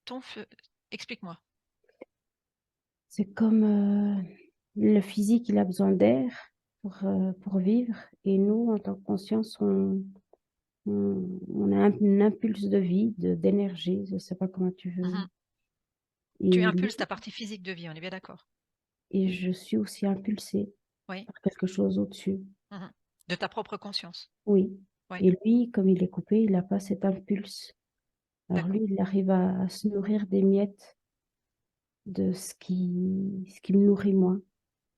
ton feu. Explique-moi. C'est comme le physique, il a besoin d'air pour vivre. Et nous, en tant que conscience, on a un impulse de vie, d'énergie, je ne sais pas comment tu veux. Mhm. Tu Et, lui- impulses ta partie physique de vie, on est bien d'accord. et je suis aussi impulsée Oui. par quelque chose au-dessus. Mhm. De ta propre conscience. Oui. Oui. Et lui, comme il est coupé, il n'a pas cet impulse. Alors lui, D'accord. il arrive à se nourrir des miettes de ce qui me nourrit moi,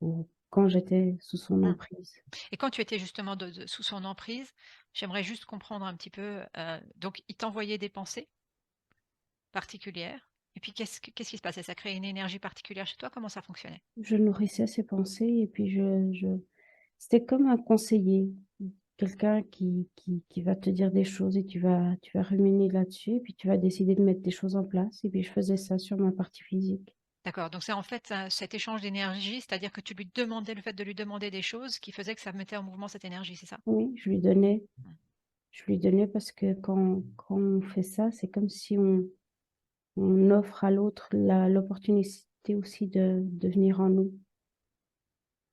ou quand j'étais sous son Mmh. emprise. Et quand tu étais justement sous son emprise, j'aimerais juste comprendre un petit peu, donc il t'envoyait des pensées particulières et puis qu'est-ce qui se passait? Ça créait une énergie particulière chez toi? Comment ça fonctionnait? Je nourrissais ses pensées et puis je c'était comme un conseiller, quelqu'un qui va te dire des choses et tu vas ruminer là-dessus et puis tu vas décider de mettre des choses en place et puis je faisais ça sur ma partie physique. D'accord, donc c'est en fait, cet échange d'énergie, c'est-à-dire que tu lui demandais le fait de lui demander des choses qui faisait que ça mettait en mouvement cette énergie, c'est ça? Oui, Mmh. je lui donnais parce que quand on fait ça, c'est comme si on offre à l'autre l'opportunité aussi de venir en nous.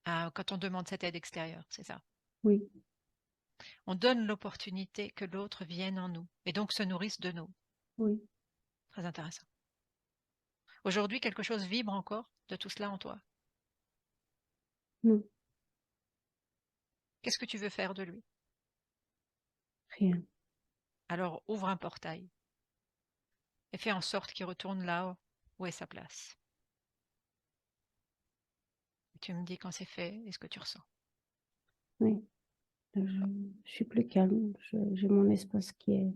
Ah, quand on demande cette aide extérieure, c'est ça? Oui, On donne l'opportunité que l'autre vienne en nous et donc se nourrisse de nous. oui, Très intéressant. Aujourd'hui, quelque chose vibre encore de tout cela en toi. non, Qu'est-ce que tu veux faire de lui? rien. Alors ouvre un portail et fais en sorte qu'il retourne là où est sa place. Et tu me dis quand c'est fait et ce que tu ressens. Oui, je suis plus calme, j'ai mon espace qui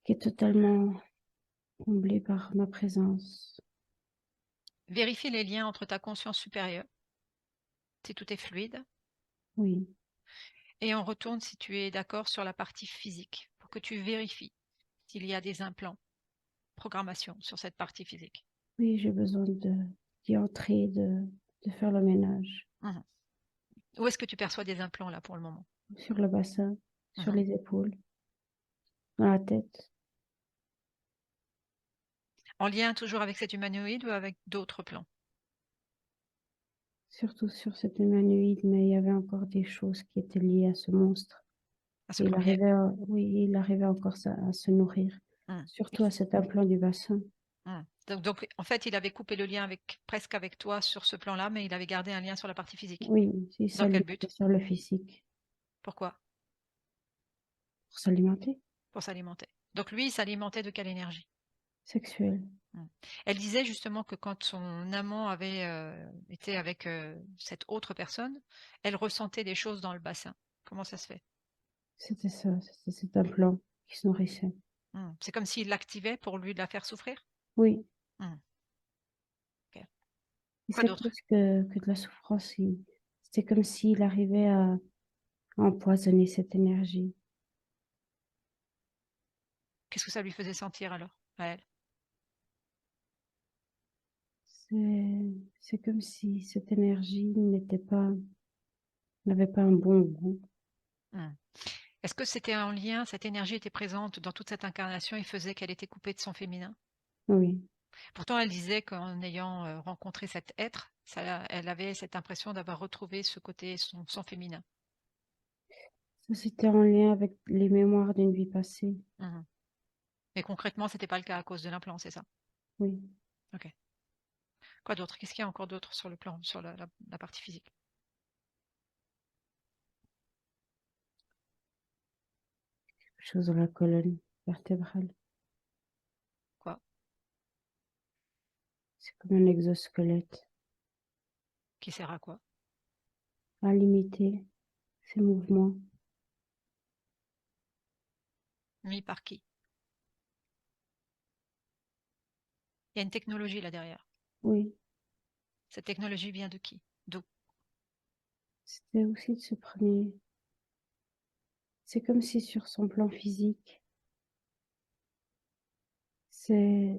est totalement comblé par ma présence. Vérifie les liens entre ta conscience supérieure, si tout est fluide, Oui, et on retourne si tu es d'accord sur la partie physique, pour que tu vérifies s'il y a des implants, programmation sur cette partie physique. oui, j'ai besoin d'y entrer, de faire le ménage Mhm. Où est-ce que tu perçois des implants là pour le moment? sur le bassin, sur Mhm. les épaules, dans la tête, En lien toujours avec cet humanoïde ou avec d'autres plans? surtout sur cet humanoïde, mais il y avait encore des choses qui étaient liées à ce monstre. À ce Et premier. oui, il arrivait encore à se nourrir, Mhm. surtout à cet implant du bassin. Donc, en fait, il avait coupé le lien avec, presque avec toi sur ce plan-là, mais il avait gardé un lien sur la partie physique. Oui, il Dans quel but? s'alimentait sur le physique Pourquoi? pour s'alimenter, Pour s'alimenter. Donc lui, il s'alimentait de quelle énergie? sexuel. Mm. Elle disait justement que quand son amant avait été avec cette autre personne, elle ressentait des choses dans le bassin. Comment ça se fait? C'était ça, c'était cet implant qui se nourrissait. C'est comme s'il l'activait pour lui la faire souffrir? Oui, Mm. Ok. et Quoi c'est d'autre? plus que de la souffrance. C'était comme s'il arrivait à empoisonner cette énergie. Qu'est-ce que ça lui faisait sentir alors, à elle? C'est comme si cette énergie n'avait pas un bon goût. Mm. Est-ce que c'était en lien, cette énergie était présente dans toute cette incarnation et faisait qu'elle était coupée de son féminin? Oui, Pourtant, elle disait qu'en ayant rencontré cet être, elle avait cette impression d'avoir retrouvé ce côté, son féminin. ça c'était en lien avec les mémoires d'une vie passée. Mhm. Mais concrètement, c'était pas le cas à cause de l'implant, c'est ça? Oui, Ok. Quoi d'autre? Qu'est-ce qu'il y a encore d'autre sur le plan, sur la partie physique? quelque chose dans la colonne vertébrale. Quoi? C'est comme un exosquelette Qui sert à quoi? à limiter ses mouvements. Mis par qui? Il y a une technologie là derrière. Oui, Cette technologie vient de qui? D'où? c'était aussi de ce premier. C'est comme si sur son plan physique, c'est,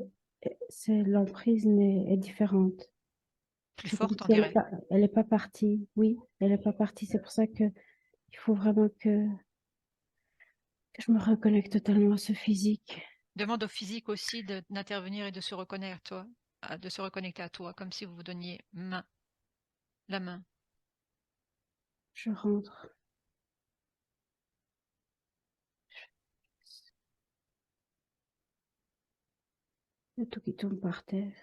l'emprise est différente. Plus C'est comme forte, on si dirait. elle est pas partie. Oui, elle est pas partie. C'est pour ça que il faut vraiment que je me reconnecte totalement à ce physique. Demande au physique aussi d'intervenir et de se reconnaître, toi, de se reconnecter à toi, comme si vous vous donniez la main. Je rentre. Il y a tout qui tombe par terre.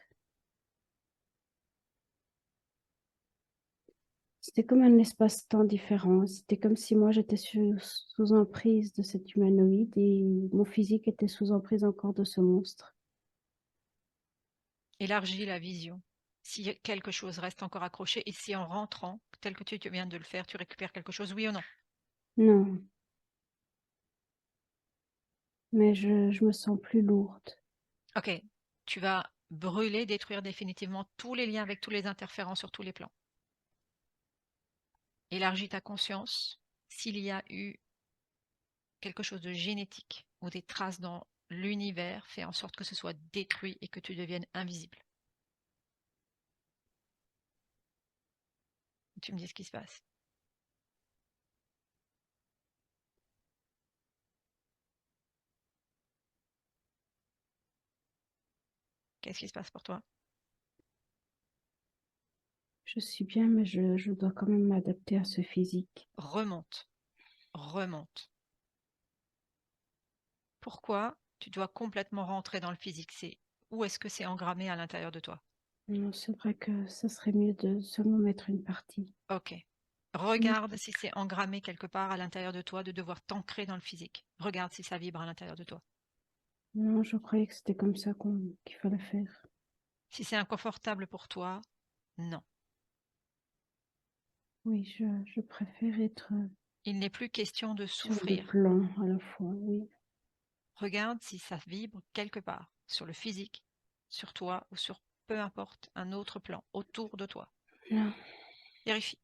C'était comme un espace-temps différent. C'était comme si moi j'étais sous emprise de cet humanoïde et mon physique était sous emprise encore de ce monstre. Élargis la vision. Si quelque chose reste encore accroché et si en rentrant, tel que tu viens de le faire, tu récupères quelque chose, oui ou non? Non, mais je me sens plus lourde. Ok, tu vas brûler, détruire définitivement tous les liens avec tous les interférents sur tous les plans. Élargis ta conscience. S'il y a eu quelque chose de génétique ou des traces dans l'univers, fais en sorte que ce soit détruit et que tu deviennes invisible. Tu me dis ce qui se passe. Qu'est-ce qui se passe pour toi? Je suis bien, mais je dois quand même m'adapter à ce physique. Remonte, remonte. Pourquoi tu dois complètement rentrer dans le physique? C'est où est-ce que c'est engrammé à l'intérieur de toi? Non, c'est vrai que ça serait mieux de seulement mettre une partie. Ok. Mm. Regarde si c'est engrammé quelque part à l'intérieur de toi de devoir t'ancrer dans le physique. Regarde si ça vibre à l'intérieur de toi. Non, je croyais que c'était comme ça qu'il fallait faire. Si c'est inconfortable pour toi, non. Oui, je préfère être Il n'est plus question de sur deux souffrir. plans à la fois, oui. Regarde si ça vibre quelque part, sur le physique, sur toi ou sur peu importe un autre plan autour de toi. Non, Vérifie.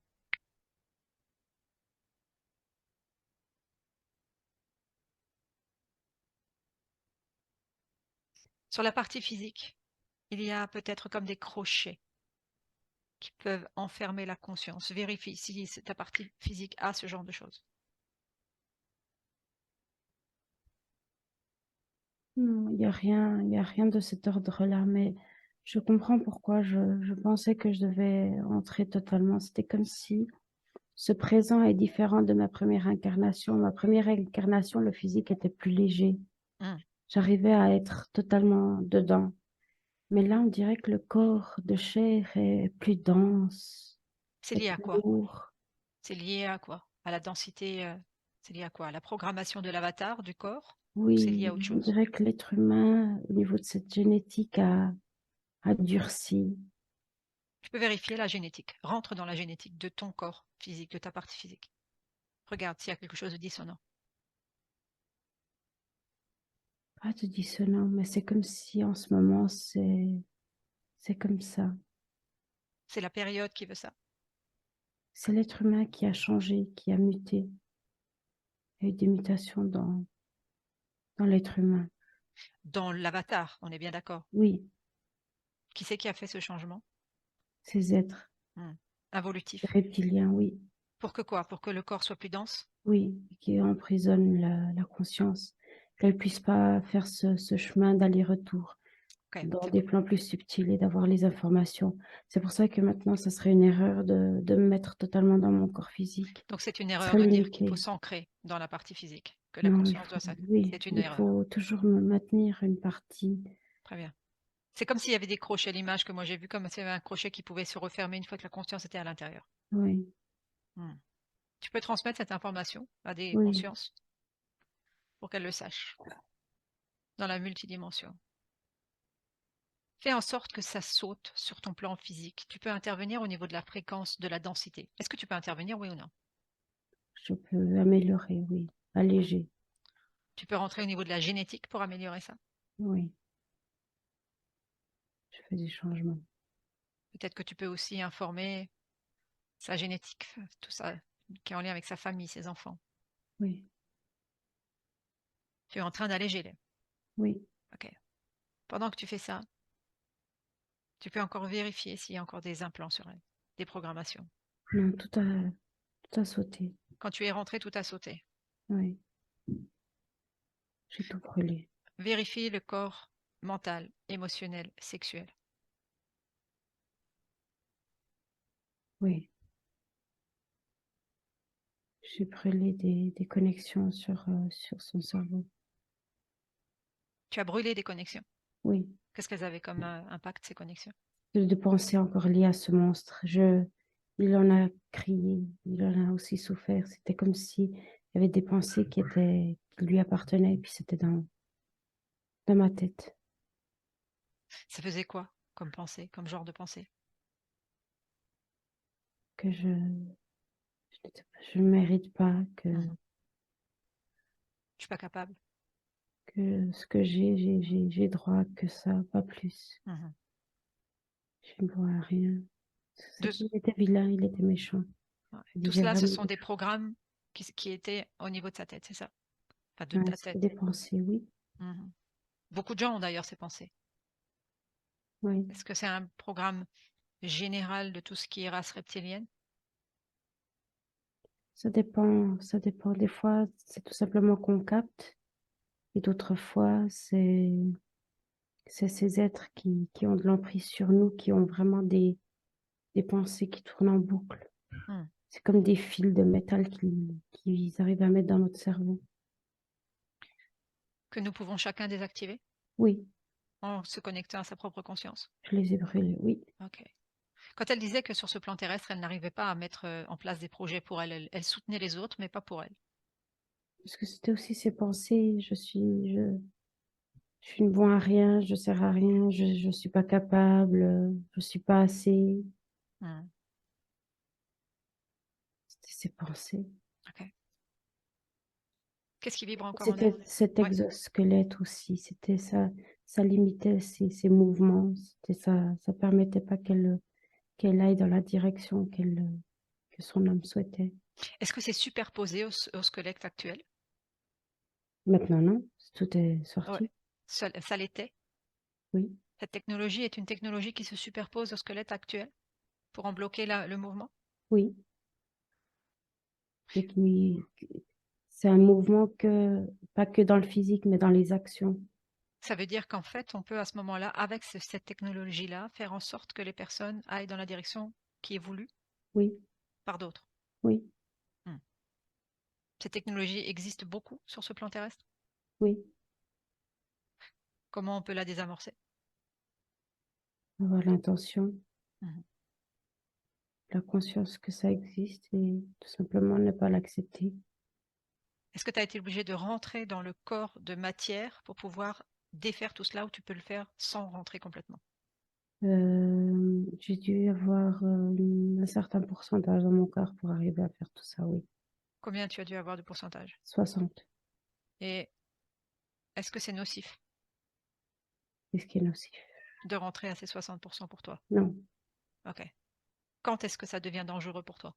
Sur la partie physique, il y a peut-être comme des crochets qui peuvent enfermer la conscience. Vérifie si ta partie physique a ce genre de choses. non, il y a rien de cet ordre-là, mais je comprends pourquoi je pensais que je devais entrer totalement. C'était comme si ce présent est différent de ma première incarnation. Ma première incarnation, le physique était plus léger. Hmm. J'arrivais à être totalement dedans. Mais là, on dirait que le corps de chair est plus dense, C'est est lié à plus quoi? lourd. C'est lié à quoi? À la densité, c'est lié à quoi? À la programmation de l'avatar, du corps? Ou c'est lié à autre Oui, on chose? dirait que l'être humain, au niveau de cette génétique, a durci. Tu peux vérifier la génétique. Rentre dans la génétique de ton corps physique, de ta partie physique. Regarde s'il y a quelque chose de dissonant. Pas de dissonant, mais c'est comme si en ce moment, c'est comme ça. C'est la période qui veut ça. C'est l'être humain qui a changé, qui a muté. Il y a eu des mutations dans l'être humain. Dans l'avatar, on est bien d'accord. Oui, Qui c'est qui a fait ce changement? ces êtres Hmm. Involutif. reptiliens, oui, Pour que quoi? Pour que le corps soit plus dense? oui, qui emprisonnent la conscience, qu'elle puisse pas faire ce chemin d'aller-retour Ok, dans c'est des bon. plans plus subtils et d'avoir les informations. C'est pour ça que maintenant, ça serait une erreur de me mettre totalement dans mon corps physique. Donc c'est une Ce erreur serait de dire qu'il faut limité. s'ancrer dans la partie physique, que la Non, conscience doit s'ancrer. oui, C'est une il erreur. faut toujours me maintenir une partie. Très bien. C'est comme s'il y avait des crochets, l'image que moi j'ai vue, comme s'il y avait un crochet qui pouvait se refermer une fois que la conscience était à l'intérieur. Oui, Hmm. Tu peux transmettre cette information à des oui, consciences pour qu'elles le sachent dans la multidimension. Fais en sorte que ça saute sur ton plan physique. Tu peux intervenir au niveau de la fréquence, de la densité. Est-ce que tu peux intervenir, oui ou non? je peux améliorer, oui, Hmm. alléger, Tu peux rentrer au niveau de la génétique pour améliorer ça. oui, je fais des changements, Peut-être que tu peux aussi informer sa génétique, tout ça qui est en lien avec sa famille, ses enfants. oui, Tu es en train d'alléger les. oui, Ok. Pendant que tu fais ça, tu peux encore vérifier s'il y a encore des implants sur elle, des programmations. non, tout a sauté, Quand tu es rentré, tout a sauté. oui, j'ai tout brûlé, Vérifie le corps mental, émotionnel, sexuel. oui, j'ai brûlé des connexions sur son cerveau, Tu as brûlé des connexions. oui, Qu'est-ce qu'elles avaient comme impact, ces connexions? de pensées encore liées à ce monstre. Il en a crié, il en a aussi souffert. C'était comme si il y avait des pensées qui lui appartenaient, et puis c'était dans ma tête. Ça faisait quoi comme pensée, comme genre de pensée? que je ne mérite pas, Mhm. Je suis pas capable. que ce que j'ai droit que ça, pas plus. Mhm. Je ne vois rien. De- Il était vilain, il était méchant. ouais. Je dis, Tout j'ai cela, ce vraiment sont des programmes qui étaient au niveau de sa tête, c'est ça? Enfin, de ta c'est tête. des pensées, oui. Mhm. Beaucoup de gens ont d'ailleurs ces pensées. Oui. Est-ce que c'est un programme général de tout ce qui est race reptilienne? Ça dépend, ça dépend. Des fois, c'est tout simplement qu'on capte, et d'autres fois, c'est ces êtres qui ont de l'emprise sur nous, qui ont vraiment des pensées qui tournent en boucle. Hmm. C'est comme des fils de métal qu'ils arrivent à mettre dans notre cerveau. Que nous pouvons chacun désactiver Oui, en se connectant à sa propre conscience. je les ai brûlés, oui. Ok. Quand elle disait que sur ce plan terrestre, elle n'arrivait pas à mettre en place des projets pour elle, elle soutenait les autres, mais pas pour elle. Parce que c'était aussi ces pensées, je suis une bon à rien, je sers à rien, je suis pas capable, je suis pas assez. Hmm. C'était ces pensées. Ok. Qu'est-ce qui vibre encore en elle? C'était cet Ouais. exosquelette aussi, ça limitait ses mouvements, ça permettait pas qu'elle aille dans la direction que son âme souhaitait. Est-ce que c'est superposé au squelette actuel? Maintenant, non, tout est Ouais. sorti. Ça l'était. Oui, Cette technologie est une technologie qui se superpose au squelette actuel pour en bloquer le mouvement. oui, et c'est un mouvement pas que dans le physique, mais dans les actions. Ça veut dire qu'en fait, on peut à ce moment-là, avec cette technologie-là, faire en sorte que les personnes aillent dans la direction qui est voulue Oui, par d'autres. oui, Hmm. Cette technologie existe beaucoup sur ce plan terrestre. oui. Comment on peut la désamorcer? Avoir l'intention, Mhm. la conscience que ça existe et tout simplement ne pas l'accepter. Est-ce que tu as été obligé de rentrer dans le corps de matière pour pouvoir défaire tout cela ou tu peux le faire sans rentrer complètement? J'ai dû avoir un certain pourcentage dans mon corps pour arriver à faire tout ça, oui. Combien tu as dû avoir de pourcentage? 60. Et est-ce que c'est nocif Qu'est-ce qui est nocif? de rentrer à ces 60% pour toi? Non, Ok. Quand est-ce que ça devient dangereux pour toi?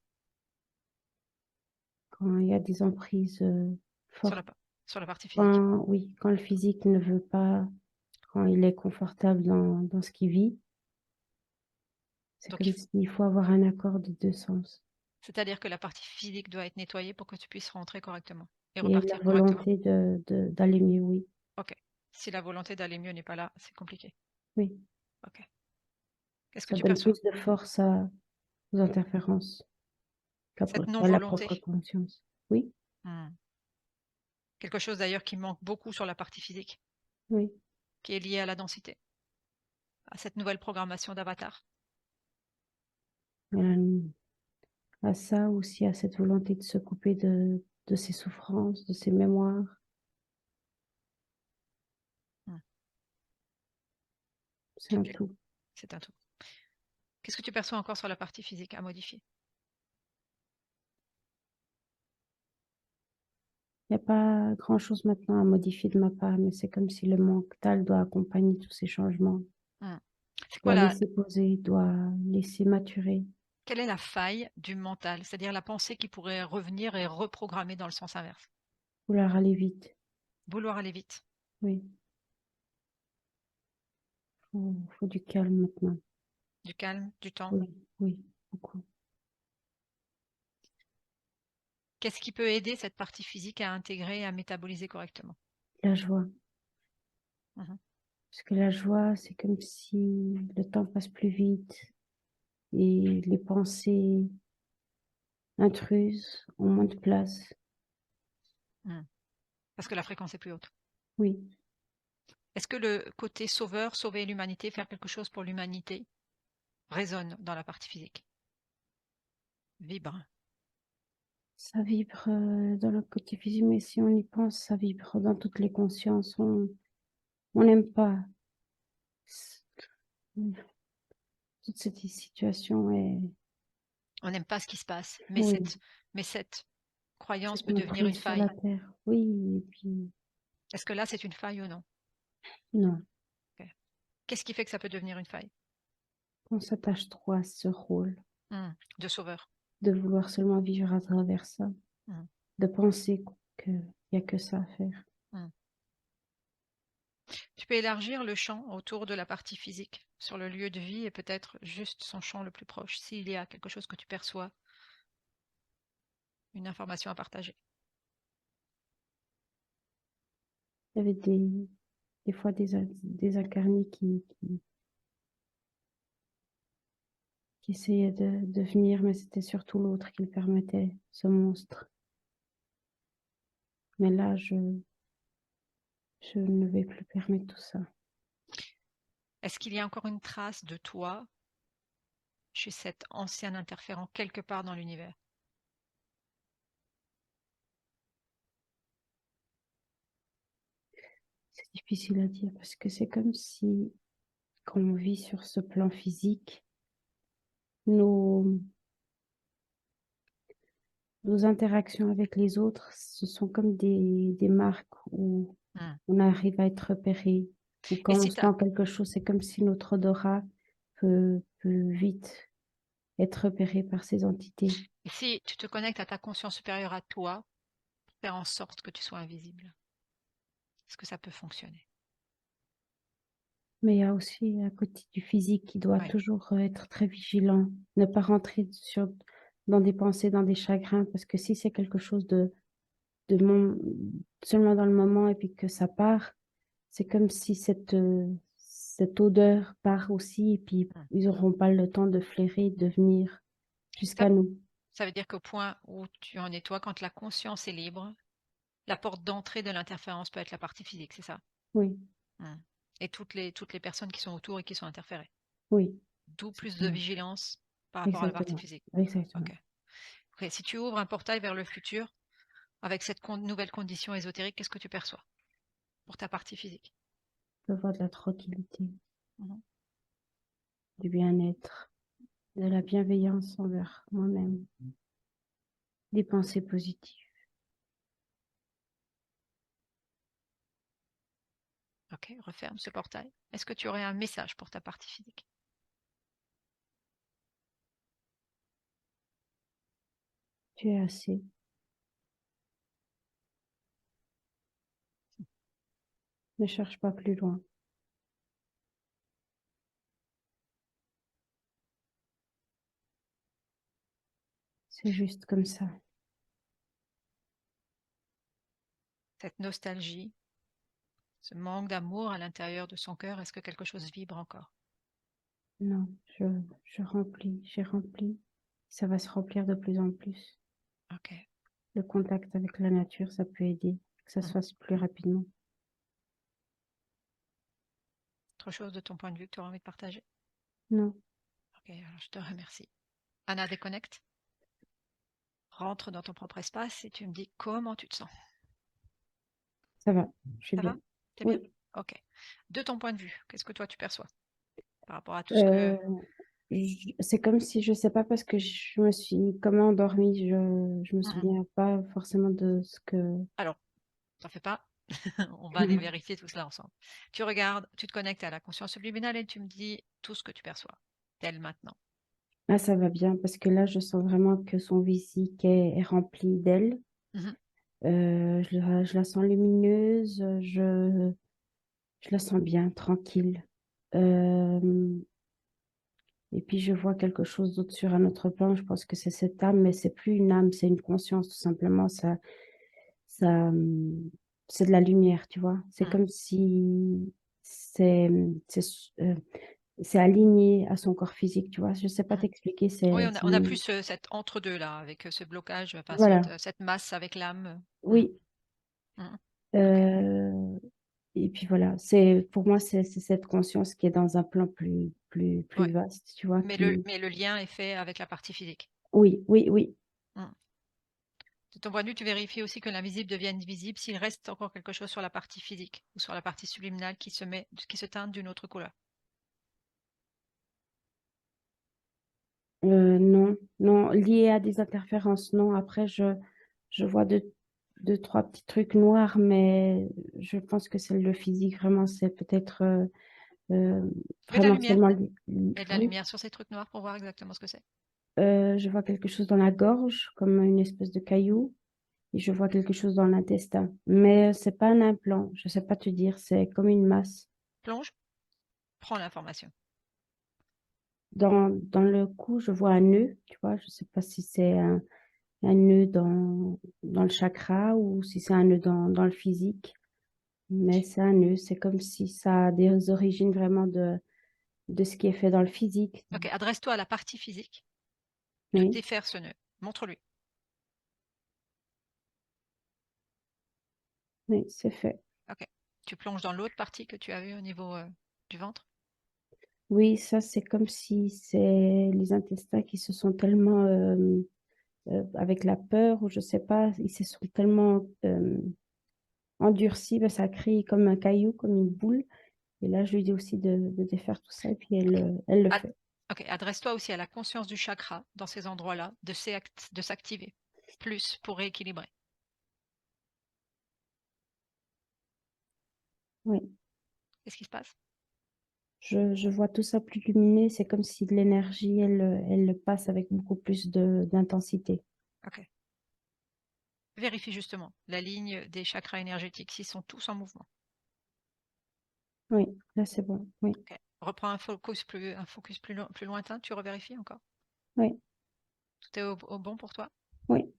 quand il y a des emprises Sur fortes, sur la partie physique. oui, quand le physique ne veut pas, quand il est confortable dans ce qu'il vit, c'est Donc, comme s'il faut avoir un accord des deux sens. c'est-à-dire que la partie physique doit être nettoyée pour que tu puisses rentrer correctement et Et la repartir correctement. volonté d'aller mieux, oui. Ok. Si la volonté d'aller mieux n'est pas là, c'est compliqué. Oui, Ok. Qu'est-ce que ça tu donne perçois? plus de force aux interférences Cette qu'à la non-volonté. propre conscience. Oui, Hmm. Quelque chose d'ailleurs qui manque beaucoup sur la partie physique, oui. qui est lié à la densité, à cette nouvelle programmation d'avatar. Euh, à ça aussi, à cette volonté de se couper de ses souffrances, de ses mémoires. Hmm. C'est un Ok. tout. C'est un tout. Qu'est-ce que tu perçois encore sur la partie physique à modifier? Il n'y a pas grand-chose maintenant à modifier de ma part, mais c'est comme si le mental doit accompagner tous ces changements, Hmm. C'est quoi doit laisser poser, doit laisser maturer, quelle est la faille du mental, c'est-à-dire la pensée qui pourrait revenir et reprogrammer dans le sens inverse? vouloir aller vite. Vouloir aller vite, Oui, faut du calme maintenant. du calme, du temps. Oui, oui, beaucoup. Qu'est-ce qui peut aider cette partie physique à intégrer et à métaboliser correctement? La joie. Mhm. Parce que la joie, c'est comme si le temps passe plus vite et les pensées intruses ont moins de place. Mhm. Parce que la fréquence est plus haute. Oui, Est-ce que le côté sauveur, sauver l'humanité, faire quelque chose pour l'humanité, résonne dans la partie physique? Vibre. ça vibre dans le côté physique, mais si on y pense, ça vibre dans toutes les consciences. On n'aime pas toute cette situation On n'aime pas ce qui se passe, Oui, mais cette croyance cette peut devenir une emprise sur la faille. terre. Oui, et puis Est-ce que là, c'est une faille ou non? non, Ok. Qu'est-ce qui fait que ça peut devenir une faille? on s'attache trop à ce rôle, De sauveur. de vouloir seulement vivre à travers ça, Hmm, de penser qu'il n'y a que ça à faire. hmm. Tu peux élargir le champ autour de la partie physique, sur le lieu de vie et peut-être juste son champ le plus proche, s'il y a quelque chose que tu perçois, une information à partager. Il y avait des fois des incarnés qui essayaient de venir, mais c'était surtout l'autre qui le permettait, ce monstre. Mais là, je ne vais plus permettre tout ça. Est-ce qu'il y a encore une trace de toi chez cet ancien interférent quelque part dans l'univers? C'est difficile à dire parce que c'est comme si, quand on vit sur ce plan physique, nos, nos interactions avec les autres, ce sont comme des marques où Hmm. on arrive à être repéré. Ou Et quand on si sent quelque chose, c'est comme si notre odorat peut vite être repéré par ces entités. et si tu te connectes à ta conscience supérieure à toi, faire en sorte que tu sois invisible, est-ce que ça peut fonctionner? Mais il y a aussi à côté du physique qui doit Oui. toujours être très vigilant, ne pas rentrer dans des pensées, dans des chagrins, parce que si c'est quelque chose de seulement dans le moment et puis que ça part, c'est comme si cette odeur part aussi et puis Hmm. ils n'auront pas le temps de flairer, de venir Ça, jusqu'à nous. ça veut dire qu'au point où tu en es toi, quand la conscience est libre, la porte d'entrée de l'interférence peut être la partie physique, c'est ça? Oui, Hmm. Et toutes les personnes qui sont autour et qui sont interférées. oui, D'où plus de exactement, vigilance par rapport à la partie exactement, physique. exactement. Ok. Ok. Si tu ouvres un portail vers le futur, avec cette nouvelle condition ésotérique, qu'est-ce que tu perçois pour ta partie physique? Je vois de la tranquillité, Mhm. du bien-être, de la bienveillance envers moi-même, des pensées positives. Ok, referme ce portail. Est-ce que tu aurais un message pour ta partie physique? Tu es assez. Ne cherche pas plus loin. C'est juste comme ça. Cette nostalgie, ce manque d'amour à l'intérieur de son cœur, est-ce que quelque chose vibre encore? Non, je remplis, j'ai rempli. Ça va se remplir de plus en plus. Ok. Le contact avec la nature, ça peut aider, que ça se Mhm. fasse plus rapidement. Autre chose de ton point de vue que tu aurais envie de partager? Non, Ok, alors je te remercie. Anna, déconnecte. Rentre dans ton propre espace et tu me dis comment tu te sens. ça va, je suis Ça bien. va? T'es bien? Oui, Ok. De ton point de vue, qu'est-ce que toi tu perçois par rapport à tout ce que... euh, c'est comme si, je sais pas, parce que je me suis comme endormie, je me Mhm. souviens pas forcément de ce que... Alors, t'en fais pas. On va aller vérifier tout cela ensemble. Tu regardes, tu te connectes à la conscience subliminale et tu me dis tout ce que tu perçois, tel maintenant. Ah, ça va bien, parce que là, je sens vraiment que son physique est rempli d'elle. Mhm. Je la sens lumineuse, je la sens bien, tranquille. Euh, et puis je vois quelque chose d'autre sur un autre plan. Je pense que c'est cette âme, mais c'est plus une âme, c'est une conscience tout simplement. Ça, c'est de la lumière, tu vois. C'est Mhm. comme si c'est c'est euh, c'est aligné à son corps physique, tu vois. Je sais pas Mhm. t'expliquer. Oui, on a plus cet entre-deux là, avec ce blocage, enfin cette, Voilà. cette masse avec l'âme. Mhm. Oui. Mhm. Ok. Euh, et puis voilà. C'est pour moi c'est cette conscience qui est dans un plan Ouais. plus vaste, tu vois. Mais le lien est fait avec la partie physique. Oui, oui, oui. Mhm. De ton point de vue, tu vérifies aussi que l'invisible devienne visible s'il reste encore quelque chose sur la partie physique ou sur la partie subliminale qui se teinte d'une autre couleur. Non, Non, non, lié à des interférences, non. Après, je vois deux, trois petits trucs noirs, mais je pense que c'est le physique, vraiment, c'est peut-être euh, Tu veux de la vraiment lumière? seulement... Et de la Oui, lumière sur ces trucs noirs pour voir exactement ce que c'est. je vois quelque chose dans la gorge, comme une espèce de caillou, et je vois quelque chose dans l'intestin. Mais c'est pas un implant, je sais pas te dire, c'est comme une masse. Plonge, prends l'information. Dans le cou, je vois un nœud, tu vois, je sais pas si c'est un nœud dans le chakra ou si c'est un nœud dans le physique, mais c'est un nœud, c'est comme si ça a des origines vraiment de ce qui est fait dans le physique. Ok, adresse-toi à la partie physique de Oui, défaire ce nœud. Montre-lui. oui, c'est fait. Ok. Tu plonges dans l'autre partie que tu as vue au niveau du ventre. Oui, ça, c'est comme si c'est les intestins qui se sont tellement, avec la peur, ou je sais pas, ils se sont tellement endurcis, ben, ça crée comme un caillou, comme une boule. Et là, je lui dis aussi de défaire tout ça, et puis Ok. elle le Ad- fait. ok. Adresse-toi aussi à la conscience du chakra dans ces endroits-là, de s'activer plus pour rééquilibrer. Oui, Qu'est-ce qui se passe? je vois tout ça plus lumineux, c'est comme si de l'énergie, elle le passe avec beaucoup plus d'intensité. Ok. Vérifie justement la ligne des chakras énergétiques, s'ils sont tous en mouvement. Oui, là, c'est bon. Oui, Ok. Reprends un focus plus lointain, tu revérifies encore. oui, Tout est au bon pour toi? oui.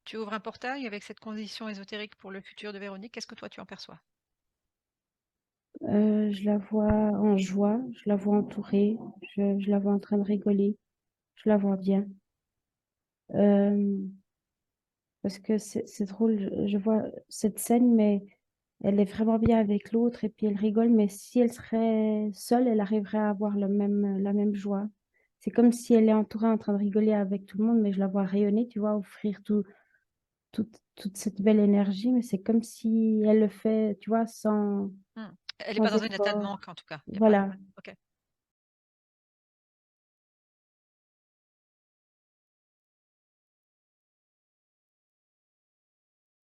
Tu ouvres un portail avec cette condition ésotérique pour le futur de Véronique. Qu'est-ce que toi tu en perçois? Je la vois en joie, je la vois entourée, je la vois en train de rigoler, je la vois bien. Euh, Parce que c'est drôle, je vois cette scène, mais elle est vraiment bien avec l'autre et puis elle rigole, mais si elle serait seule, elle arriverait à avoir la même joie. C'est comme si elle est entourée en train de rigoler avec tout le monde, mais je la vois rayonner, tu vois, offrir toute cette belle énergie, mais c'est comme si elle le fait, tu vois, Hmm. Elle n'est pas sans dans un état de effort. manque en tout cas. Il y a pas... Voilà, Ok.